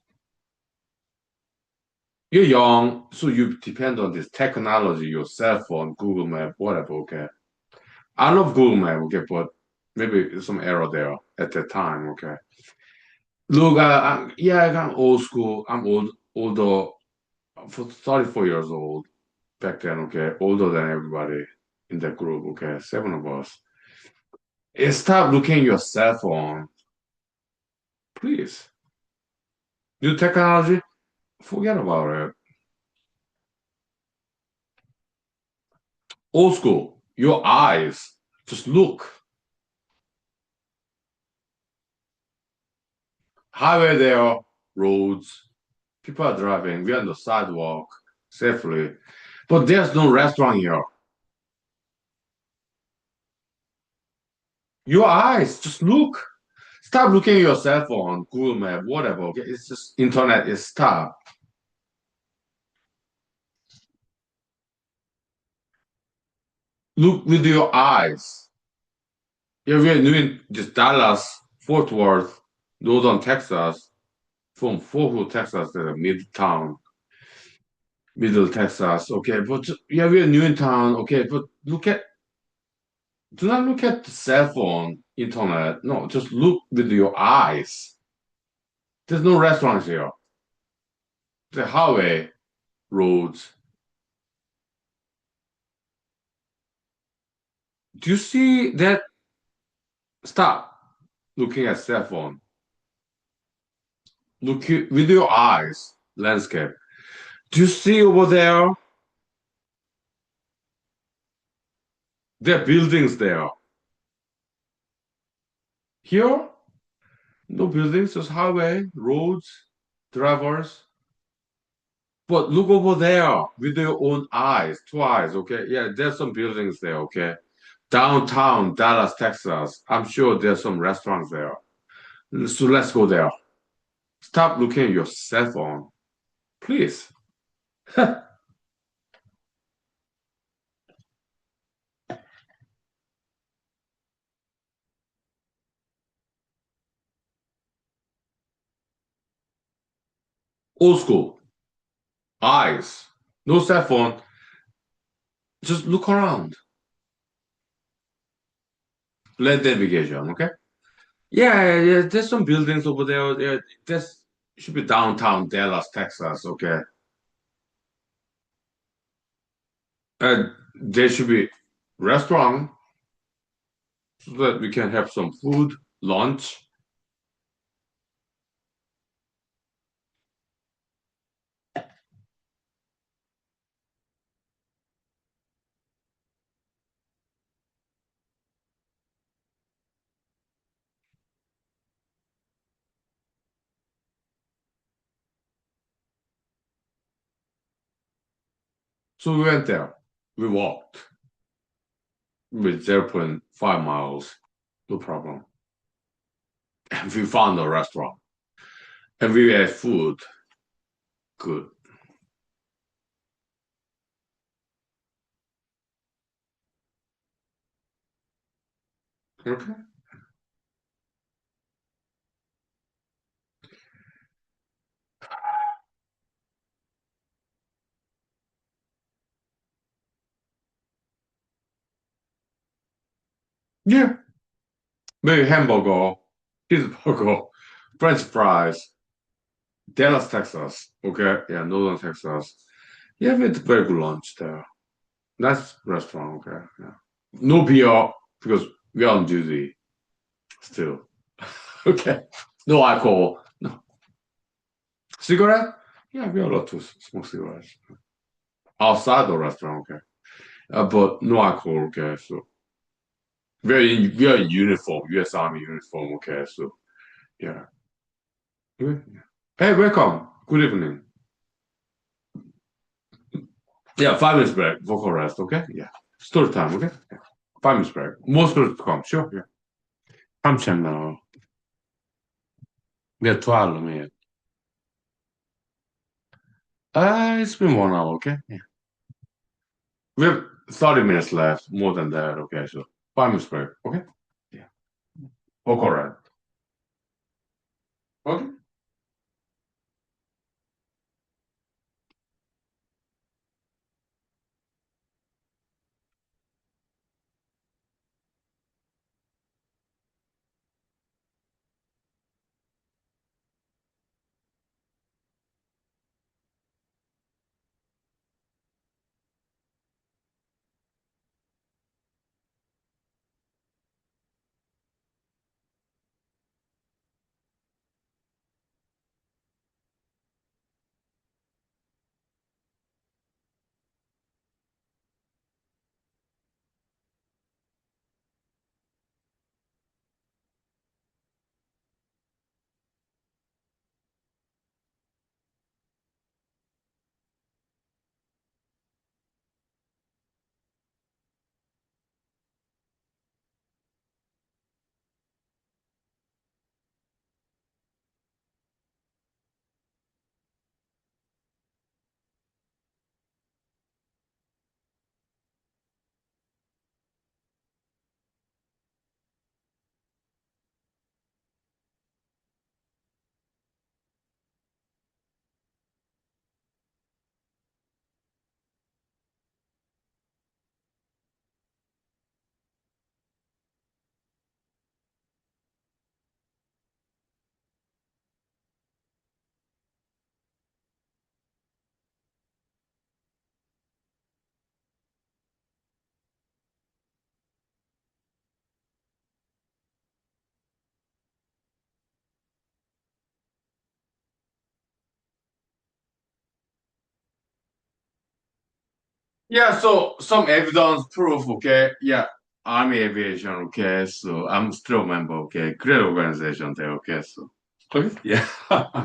You're young, so you depend on this technology, your cell phone, Google Map, whatever, okay? I love Google Map, okay, but maybe some error there at that time, okay? Look, yeah, I'm old school. I'm older, for 34 years old back then, okay? Older than everybody in that group, okay? Seven of us. Stop looking at your cell phone, please. New technology, forget about it. Old school, your eyes, just look. Highway there, roads, people are driving, we're on the sidewalk safely. But there's no restaurant here. Your eyes, just look. Stop looking at your cell phone, Google Map, whatever. Okay? It's just internet is stop. Look with your eyes. Yeah, we're doing just Dallas, Fort Worth, Northern Texas, from Fort Worth, Texas, the midtown, middle Texas. Okay, but yeah, we're new in town. Okay, but do not look at the cell phone, internet. No, just look with your eyes. There's no restaurants here. The highway, roads. Do you see that? Stop looking at cell phone. With your eyes, landscape. Do you see over there? There are buildings there. Here, no buildings, just highway, roads, drivers. But look over there with your own eyes, two eyes, okay? Yeah, there's some buildings there, okay? Downtown Dallas, Texas. I'm sure there's some restaurants there. So let's go there. Stop looking at your cell phone, please. Old school. Eyes. No cell phone. Just look around. Let navigation, okay? Yeah, yeah, yeah. There's some buildings over there. Yeah, this should be downtown Dallas, Texas, okay? There should be restaurant so that we can have some food, lunch. So we went there. We walked with zero point 0.5 miles. No problem. And we found a restaurant. And we had food. Good. Okay. Yeah. Maybe hamburger, cheeseburger, French fries, Dallas, Texas. Okay. Yeah, Northern Texas. Yeah, we had very good lunch there. Nice restaurant. Okay. Yeah. No beer because we are on duty still. Okay. No alcohol. No. Cigarette? Yeah, we are allowed to smoke cigarettes. Outside the restaurant, okay. But no alcohol, okay. So we are in uniform, US Army uniform, okay. So yeah. Okay. Hey, welcome. Good evening. Yeah, 5 minutes break, vocal rest, okay? Yeah. Story time, okay? Yeah. 5 minutes break. More stories to come, sure, yeah. 잠시만요. 몇 토알로, it's been 1 hour, okay? Yeah. We have 30 minutes left, more than that, okay? So 5 minutes break, okay? Yeah. Vocal rest. Okay. Yeah, so some evidence proof, okay? Yeah, Army Aviation, okay? So I'm still a member, okay? Great organization there, okay? So, okay? Yeah,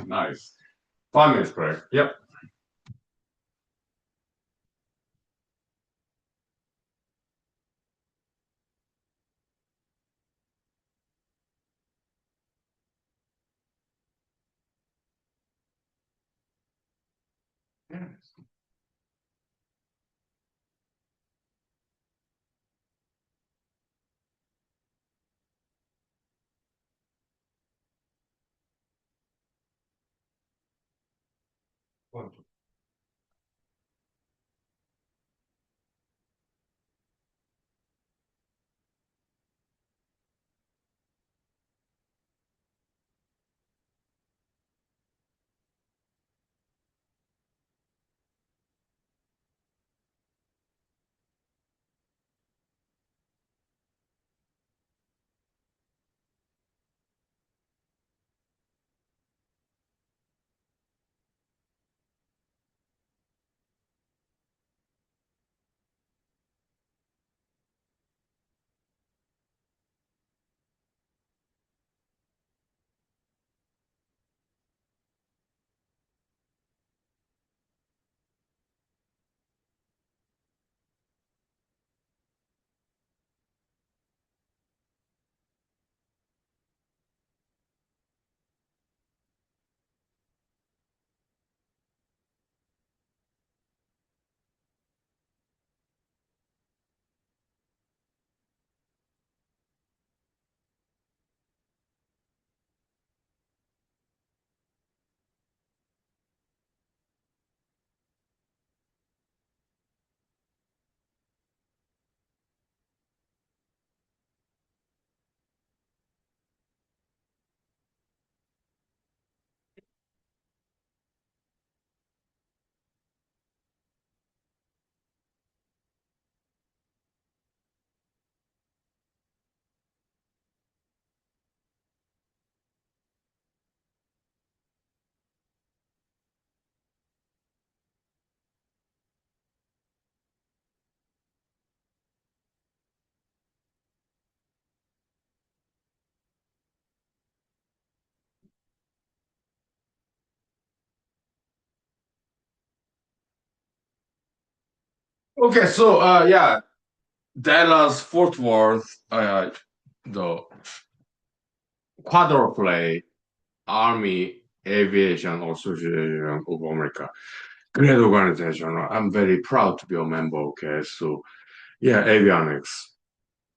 nice. 5 minutes break. Yep. Okay, so yeah, Dallas Fort Worth, the quadruple Army Aviation Association of America. Great organization. I'm very proud to be a member. Okay, so yeah, avionics,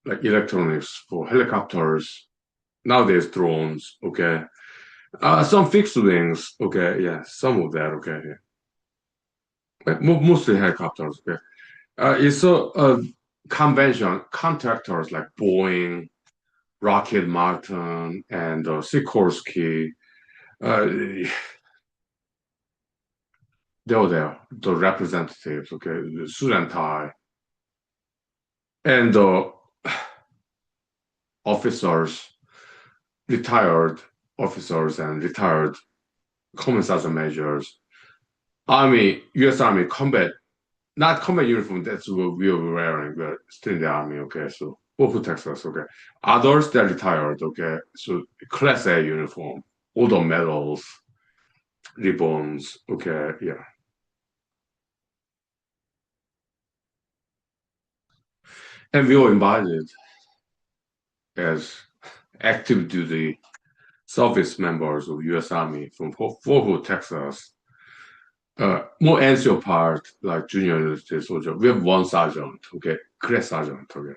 like electronics for helicopters, nowadays drones. Okay, some fixed wings. Okay, yeah, some of that. Okay, yeah. But mostly helicopters. Okay, it's a convention contractors like Boeing, Rocket Martin, and Sikorsky. Uh, they were there, the representatives. Okay, the suit and tie, and the officers, retired officers, and retired common sergeant majors. Army, U.S. Army combat, not combat uniform. That's what we were wearing. We're still in the army. Okay, so who protects us? Okay, others they're retired. Okay, so Class A uniform, all the medals, ribbons. Okay, yeah, and we were invited as active duty service members of U.S. Army from Fort Hood, Texas. More ancient part, like junior enlisted soldier, we have one sergeant, okay, class sergeant, okay.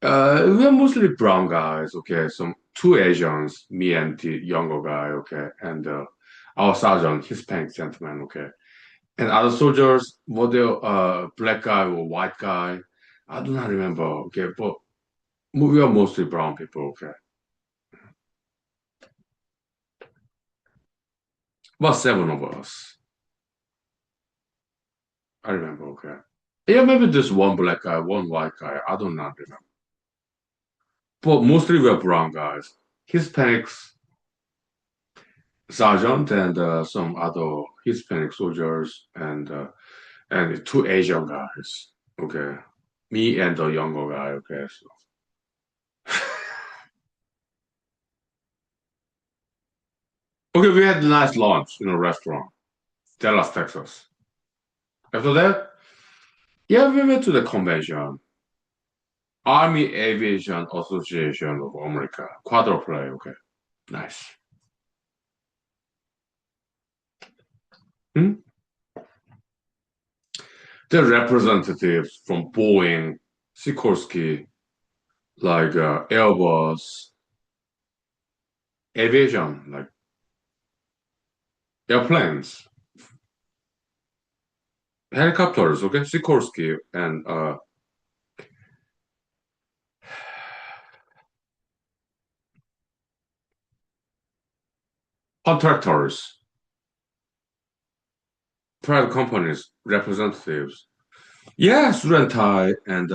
We're mostly brown guys, okay. Some two Asians, me and the younger guy, okay, and our sergeant, Hispanic gentleman, okay. And other soldiers, were they black guy or white guy? I do not remember, okay, but we are mostly brown people, okay. About seven of us, I remember, okay. Yeah, maybe just one black guy, one white guy. I do not remember. But mostly we're brown guys. Hispanics, sergeant, and some other Hispanic soldiers, and two Asian guys. Okay, me and the younger guy. Okay, so okay, we had a nice lunch in a restaurant, Dallas, Texas. After that, yeah, we went to the convention, Army Aviation Association of America, quadruple. Okay, nice. Hmm? the representatives from Boeing, Sikorsky, like Airbus, aviation, like airplanes, helicopters, okay, Sikorsky, and contractors, private companies, representatives. Yeah, Surentai and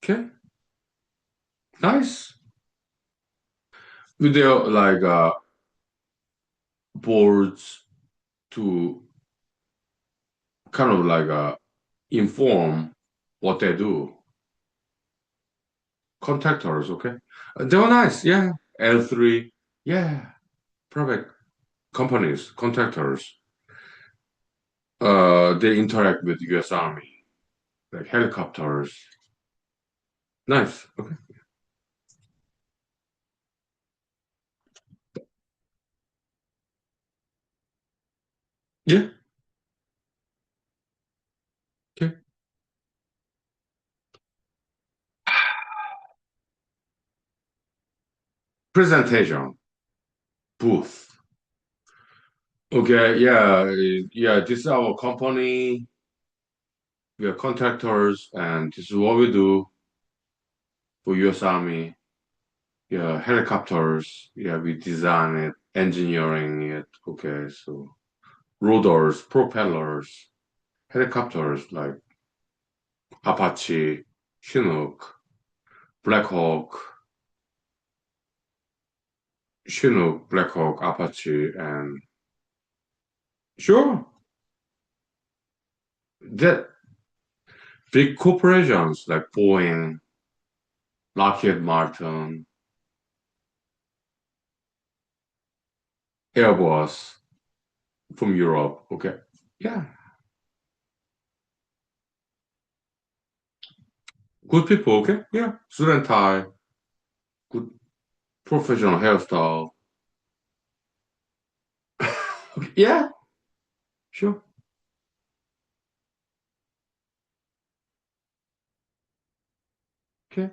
okay, nice. With their like boards to kind of like inform what they do. Contractors, okay? They were nice, yeah. L3, yeah. Private companies, contractors. They interact with US Army, like helicopters. Nice, okay. Yeah, okay. Presentation, booth. Okay, yeah, yeah, this is our company. We are contractors, and this is what we do for US Army. Yeah, helicopters. Yeah, we design it, engineering it. Okay, so rotors, propellers, helicopters like Apache, Chinook, Black Hawk, Chinook, Black Hawk, Apache, and sure, that big corporations like Boeing, Lockheed Martin, Airbus from Europe. Okay, yeah, good people. Okay, yeah, suit and tie, good professional hairstyle. Okay, yeah, sure. Okay.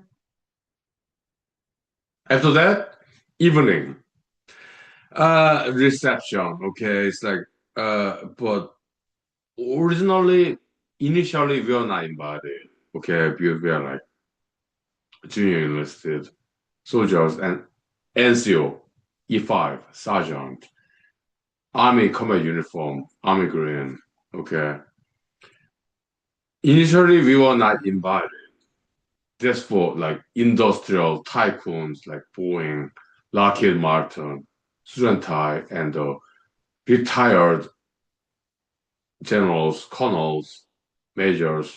After that, evening, reception. Okay, it's like, but originally, initially, we are not invited. Okay, we are like junior enlisted soldiers and NCO, E5, sergeant, army combat uniform, army green. Okay, initially we were not invited. That's for like industrial tycoons like Boeing, Lockheed Martin, Surentai, and retired generals, colonels, majors,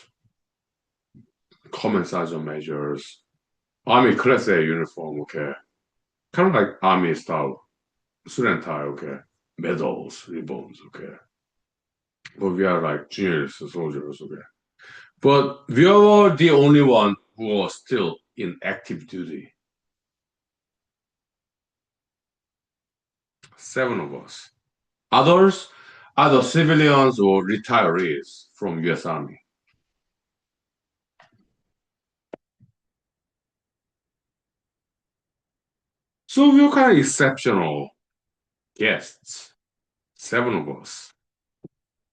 common sergeant majors, army class A uniform, okay. Kind of like army style, Surentai, okay. Medals, ribbons, okay. But we are like junior soldiers, okay. But we were the only one who was still in active duty. Seven of us. Others, other civilians or retirees from U.S. Army. So we were kind of exceptional guests. Seven of us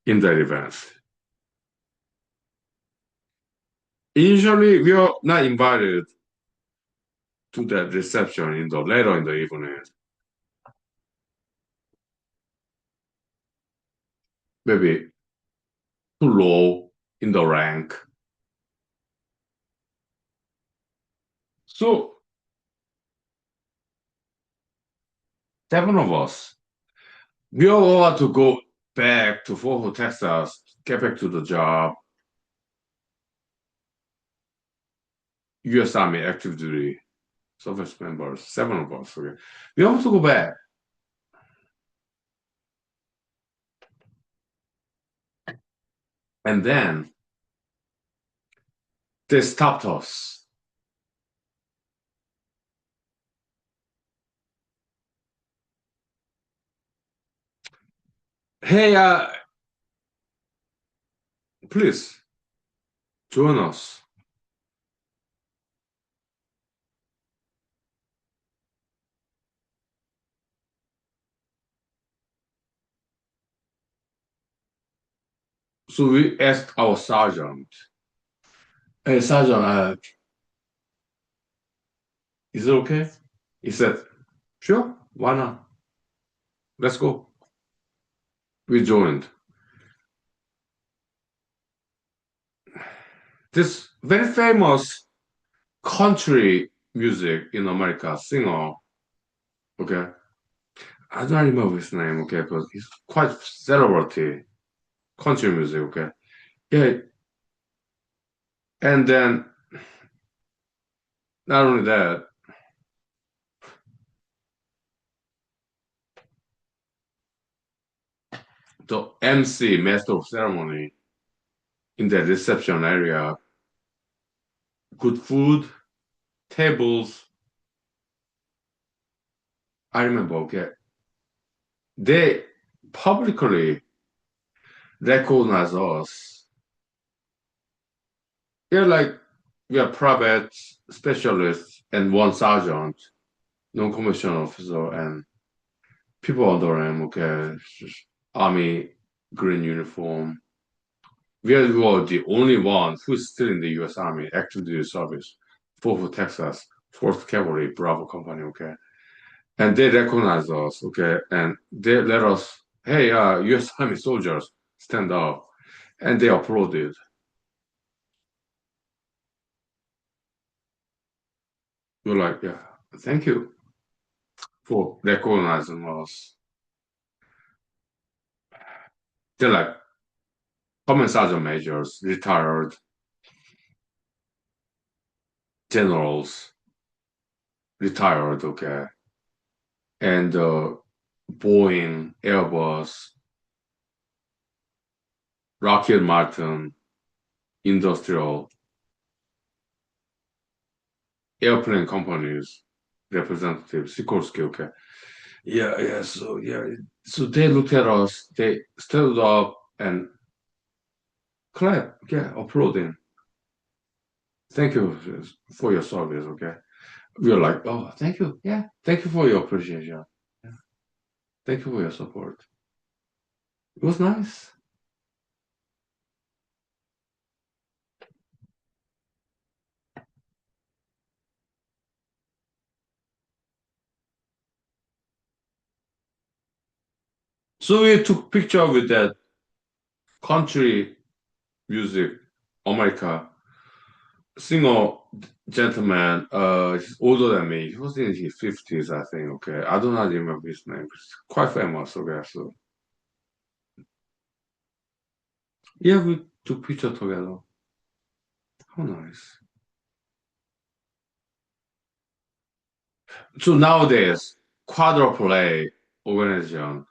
in that event. Initially, we were not invited to that reception in the later in the evening. Maybe too low in the rank. So seven of us. We all want to go back to Fort Hood, Texas, get back to the job. U.S. Army active duty service members, seven of us. Okay. We have to go back. And then they stopped us. Hey, Please join us. So we asked our sergeant, "Hey, sergeant, is it okay?" He said, "Sure, why not? Let's go." We joined. This very famous country music in America singer, okay? I don't remember his name, okay, but he's quite celebrity country music, okay? Yeah, and then not only that, the MC, master of ceremony, in the reception area, good food, tables. I remember, okay, they publicly recognize us. They're like we are private specialists and one sergeant, non-commissioned officer, and people under him, okay, army green uniform. We were the only one who's still in the U.S. Army, active duty service, Fort Texas, 4th Cavalry, Bravo Company, okay. And they recognize us, okay, and they let us, hey, U.S. Army soldiers, stand up, and they applauded. We're like, yeah, thank you for recognizing us. They're like common sergeant majors, retired generals, retired, okay, and Boeing, Airbus, Lockheed Martin, industrial airplane companies representatives, Sikorsky, okay. Yeah, yeah. So yeah, so they looked at us. They stood up and clap, yeah, applauding. Thank you for your service, okay. We were like, oh, thank you, yeah, thank you for your appreciation. Yeah. Thank you for your support. It was nice. So we took picture with that country music, America singer gentleman. He's older than me. He was in his 50s, I think. Okay, I do not remember his name. He's quite famous. Okay, so yeah, we took picture together. How nice. So nowadays, quadruple organization,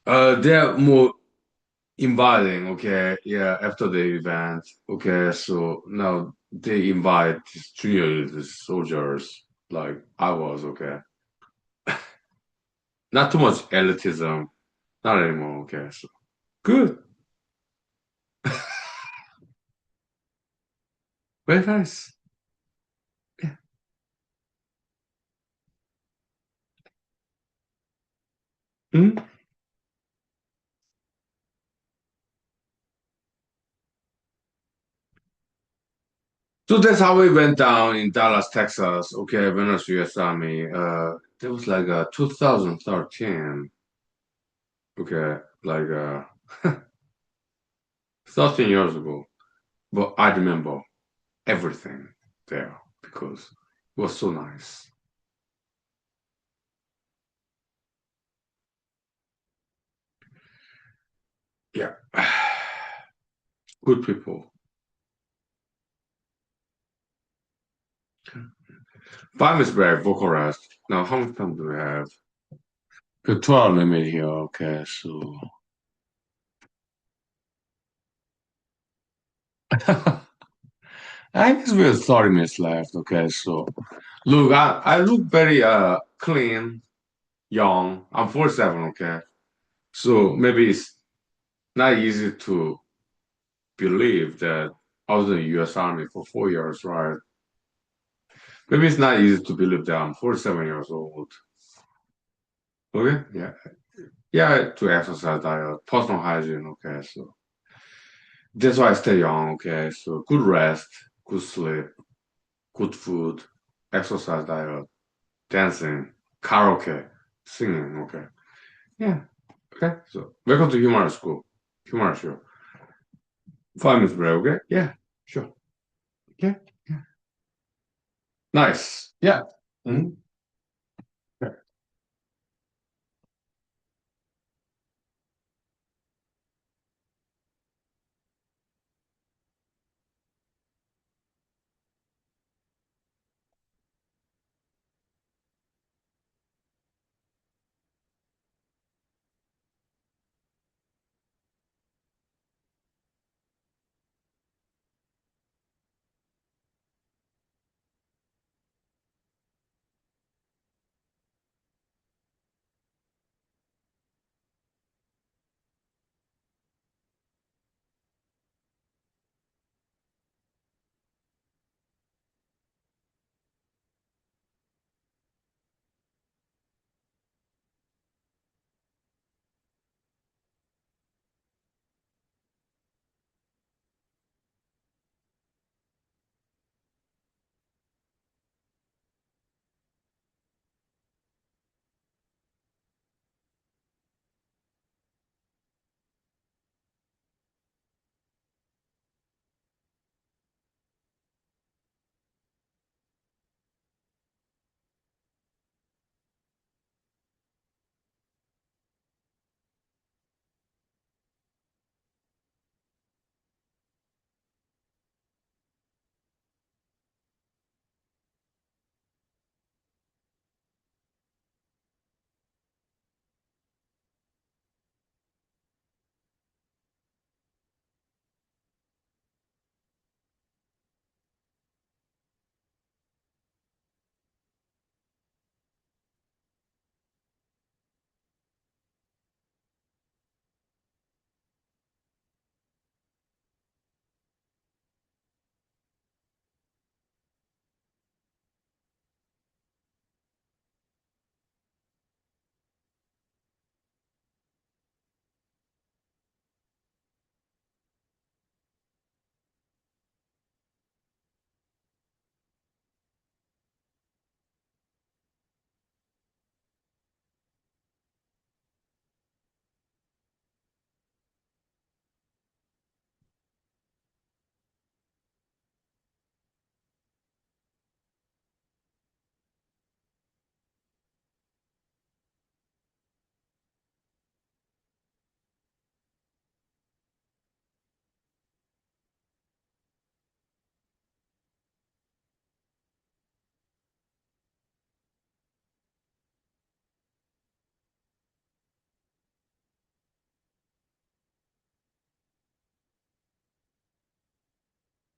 they're more inviting. Okay, yeah, after the event. Okay, so now they invite these junior soldiers like I was. Okay, not too much elitism, not anymore. Okay, so good, very nice. Yeah. Mhm. So that's how we went down in Dallas, Texas. Okay, when I was U.S. Army. That was like 2013. Okay, like 13 years ago. But I remember everything there because it was so nice. Yeah, good people. 5 is very vocalized. Now, how much time do we have? The 12 limit here. Okay, so I guess we have 30 minutes left. Okay, so look, I look very clean, young. I'm 47. Okay, so maybe it's not easy to believe that I was in the U.S. Army for 4 years, right? Maybe it's not easy to believe that I'm 47 years old. Okay, yeah, yeah, to exercise diet, personal hygiene. Okay, so that's why I stay young. Okay, so good rest, good sleep, good food, exercise diet, dancing, karaoke, singing. Okay, yeah. Okay, so welcome to humor school. Humor show. 5 minutes break. Okay, yeah, sure. Okay, yeah. Nice. Yeah. Mhm. Okay.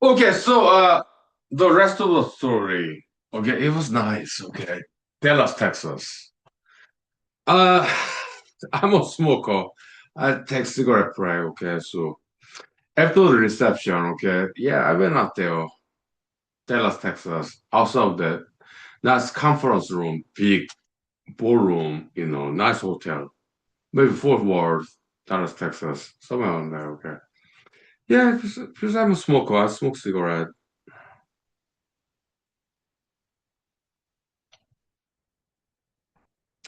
Okay, so the rest of the story. Okay, it was nice. Okay, Dallas, Texas. Uh, I'm a smoker. I take cigarette break. Okay, so after the reception. Okay, yeah, I went out there, Dallas, Texas. Outside of that, nice conference room, big ballroom. Nice hotel. Maybe Fort Worth, Dallas, Texas, somewhere on there. Okay. Yeah, because I'm a smoker. I smoke cigarette.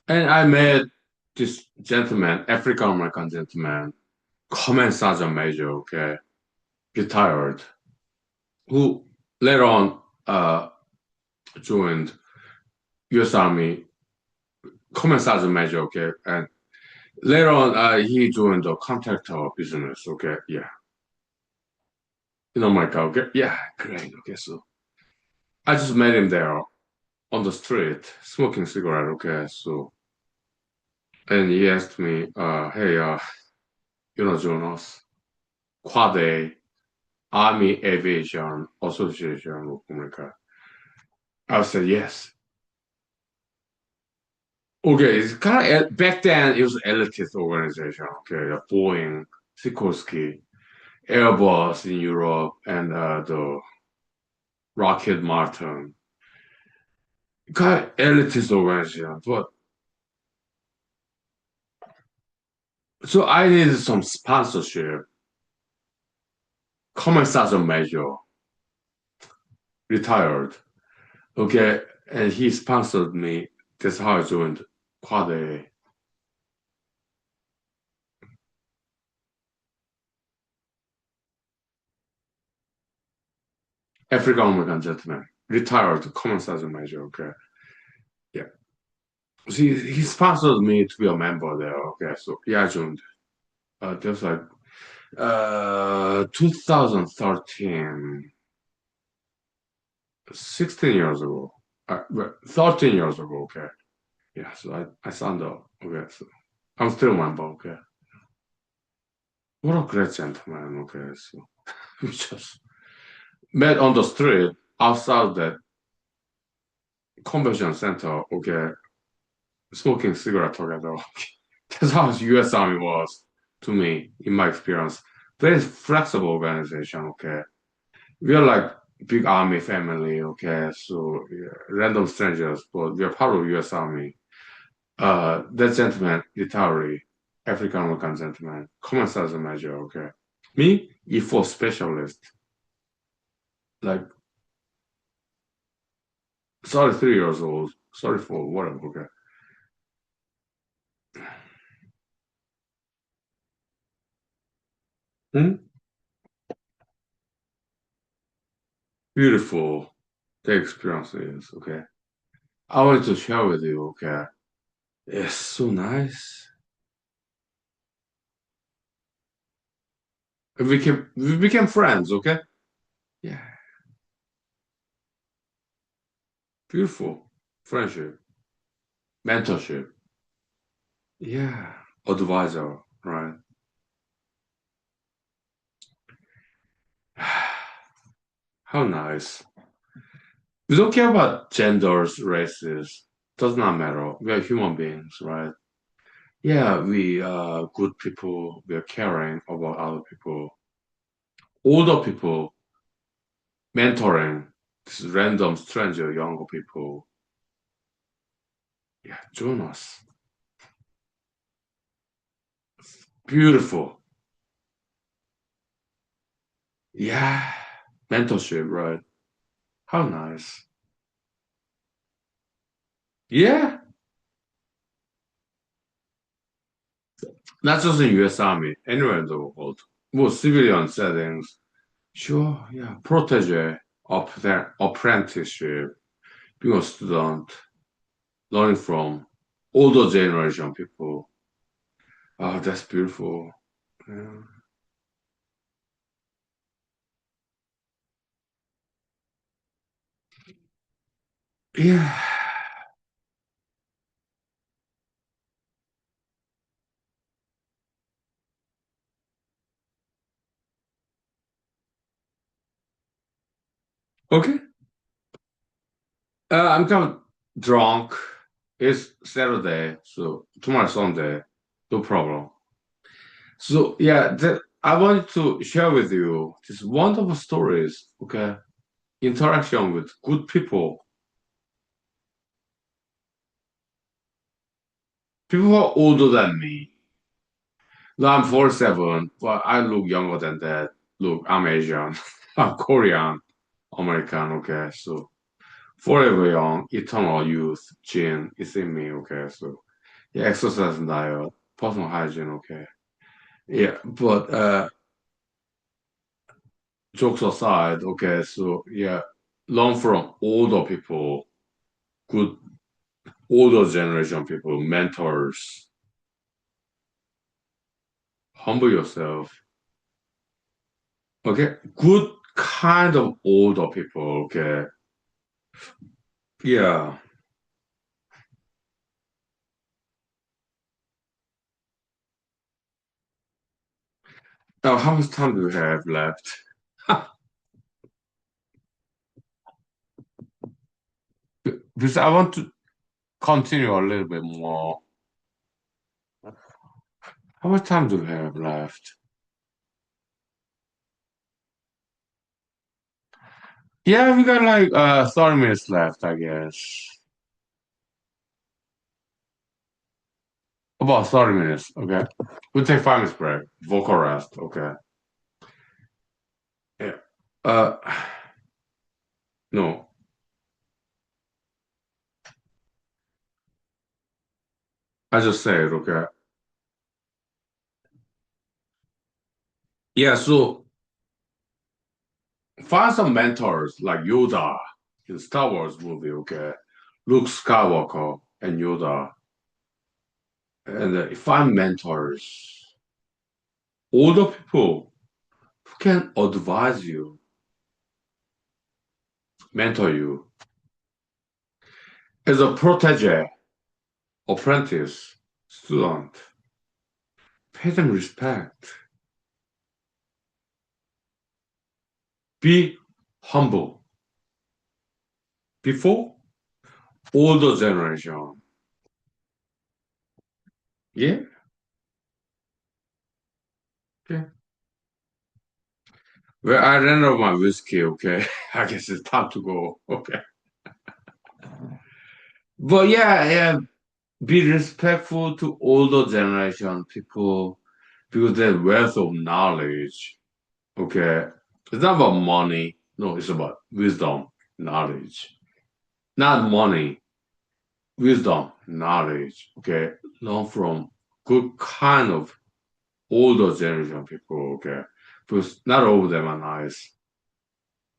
And I met this gentleman, African American gentleman, command sergeant major, okay, retired, who later on joined U.S. Army, command sergeant major, okay, and later on he joined the contractor business, okay, yeah, my God, okay, yeah, great, okay, so I just met him there on the street, smoking cigarette, okay, so, and he asked me, hey, Jonas, quad A, Army Aviation Association of America. I said yes. Okay, it's kind of back then it was elitist organization. Okay, Boeing, Sikorsky. Airbus in Europe and the Rocket Martin. Kind of elitist organization, but so I needed some sponsorship. Comments as a major, retired. Okay, and he sponsored me. That's how I joined Quad A. African American gentleman, retired common sergeant major. Okay, yeah. So he sponsored me to be a member there. Okay, so yeah, I joined. That was like 2013, 16 years ago. Well, 13 years ago. Okay, yeah. So I signed up. Okay, so I'm still a member. Okay, what a great gentleman. Okay, so we just met on the street outside the convention center. Okay, smoking cigarette together. That's how U.S. Army was to me, in my experience. Very flexible organization, okay? We are like big army family, okay? So yeah, random strangers, but we are part of U.S. Army. That gentleman, retiree, African American gentleman, common sergeant major, okay? Me, E4 specialist, like 33 years old, 34, whatever, okay? Hmm? Beautiful the experience is, okay? I wanted to share with you, okay? It's so nice. We became friends, okay? Yeah, beautiful friendship, mentorship. Yeah, advisor, right? How nice. We don't care about genders, races. Does not matter. We are human beings, right? Yeah, we are good people. We are caring about other people. Older people, mentoring this random stranger, younger people. Yeah, join us. Beautiful. Yeah, mentorship, right? How nice. Yeah, not just in U.S. Army, anywhere in the world. More civilian settings. Sure, yeah. Protege, apprenticeship, being a student, learning from older generation people. Oh, that's beautiful. Yeah. Yeah. Okay. I'm kind of drunk. It's Saturday, so tomorrow Sunday. No problem. So yeah, I wanted to share with you these wonderful stories. Okay, interaction with good people, people who are older than me. No, I'm 47, but I look younger than that. Look, I'm Asian, I'm Korean, American. Okay, so forever young, eternal youth gene is in me. Okay, so yeah, exercise and diet, personal hygiene. Okay, yeah, but jokes aside, okay, so yeah, learn from older people, good older generation people, mentors. Humble yourself. Okay, good kind of older people. Okay, yeah. Now, how much time do we have left? Because I want to continue a little bit more. How much time do we have left? Yeah, we got like 30 minutes left, I guess. About 30 minutes, okay. We'll take 5 minutes break. Vocal rest, okay. Yeah. Uh no, I just said, okay. Yeah, so find some mentors like Yoda in Star Wars movie, okay. Luke Skywalker and Yoda. And find mentors, older people who can advise you, mentor you. As a protege, apprentice, student, pay them respect. Be humble. Before, older generation. Yeah, okay. Well, I ran out of my whiskey, okay. I guess it's time to go. Okay. But yeah, be respectful to older generation people because they have wealth of knowledge. Okay. It's not about money. No, it's about wisdom, knowledge. Not money, wisdom, knowledge. Okay. Learn from good kind of older generation people. Okay. Because not all of them are nice,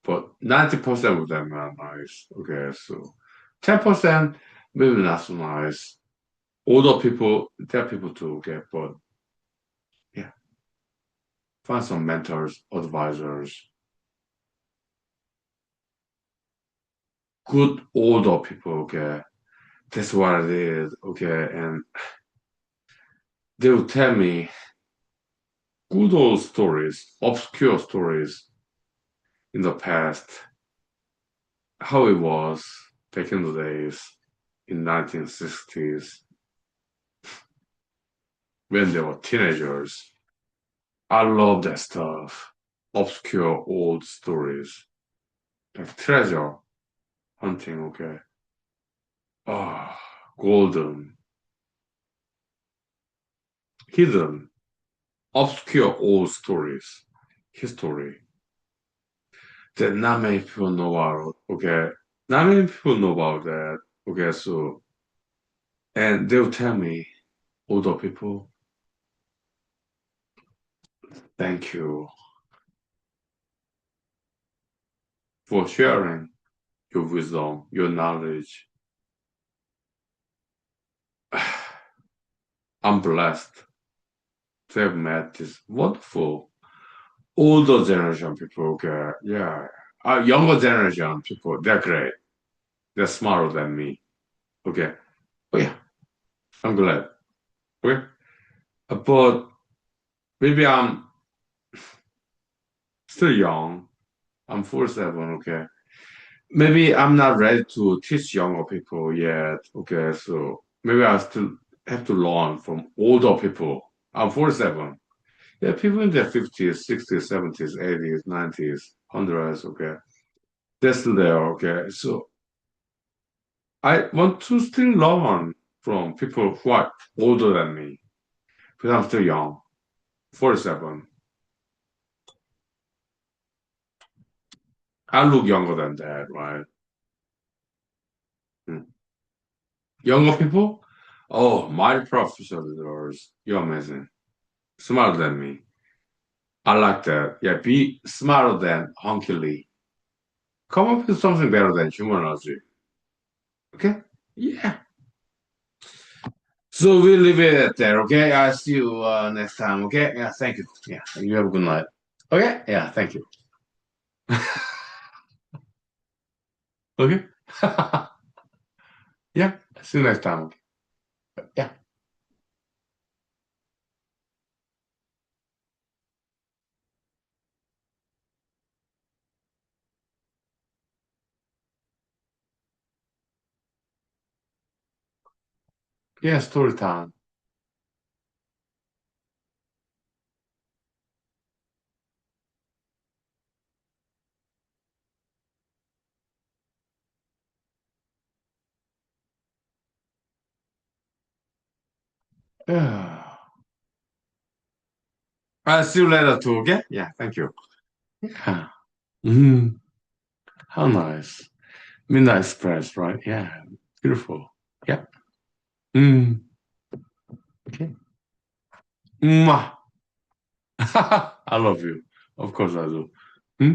but 90% of them are nice. Okay. So 10% maybe not so nice. Older people, they're people too. Okay. But yeah, find some mentors, advisors, good older people. Okay. That's what it is. Okay. And they will tell me good old stories, obscure stories in the past, how it was back in the days in 1960s when they were teenagers. I love that stuff. Obscure old stories. Like treasure hunting, okay. Ah, golden, hidden, obscure old stories. History that not many people know about, okay. Not many people know about that. Okay, so and they'll tell me, older people, thank you for sharing your wisdom, your knowledge. I'm blessed to have met this wonderful older generation people. Okay, yeah, younger generation people, they're great. They're smarter than me. Okay, oh yeah, I'm glad. Okay, but maybe I'm still young. I'm 47. Okay, maybe I'm not ready to teach younger people yet. Okay, so maybe I still have to learn from older people. I'm 47. Yeah, people in their 50s, 60s, 70s, 80s, 90s, 100s, okay. They're still there, okay. So I want to still learn from people who are older than me because I'm still young, 47. I look younger than that, right? Hmm. Younger people? Oh, my professors, you're amazing. Smarter than me. I like that. Yeah, be smarter than Huhnkie Lee. Come up with something better than humanology. Okay? Yeah. So we leave it at there, okay? I'll see you next time, okay? Yeah, thank you. Yeah, you have a good night. Okay? Yeah, thank you. Okay? Yeah, see you next time. Yeah. Yeah, story time. Yeah. See you later too, okay? Yeah, thank you. Yeah. Mm, how nice. Midnight Express, right? Yeah, beautiful. Yeah. Mm, okay. Mwah. I love you. Of course I do. Hmm?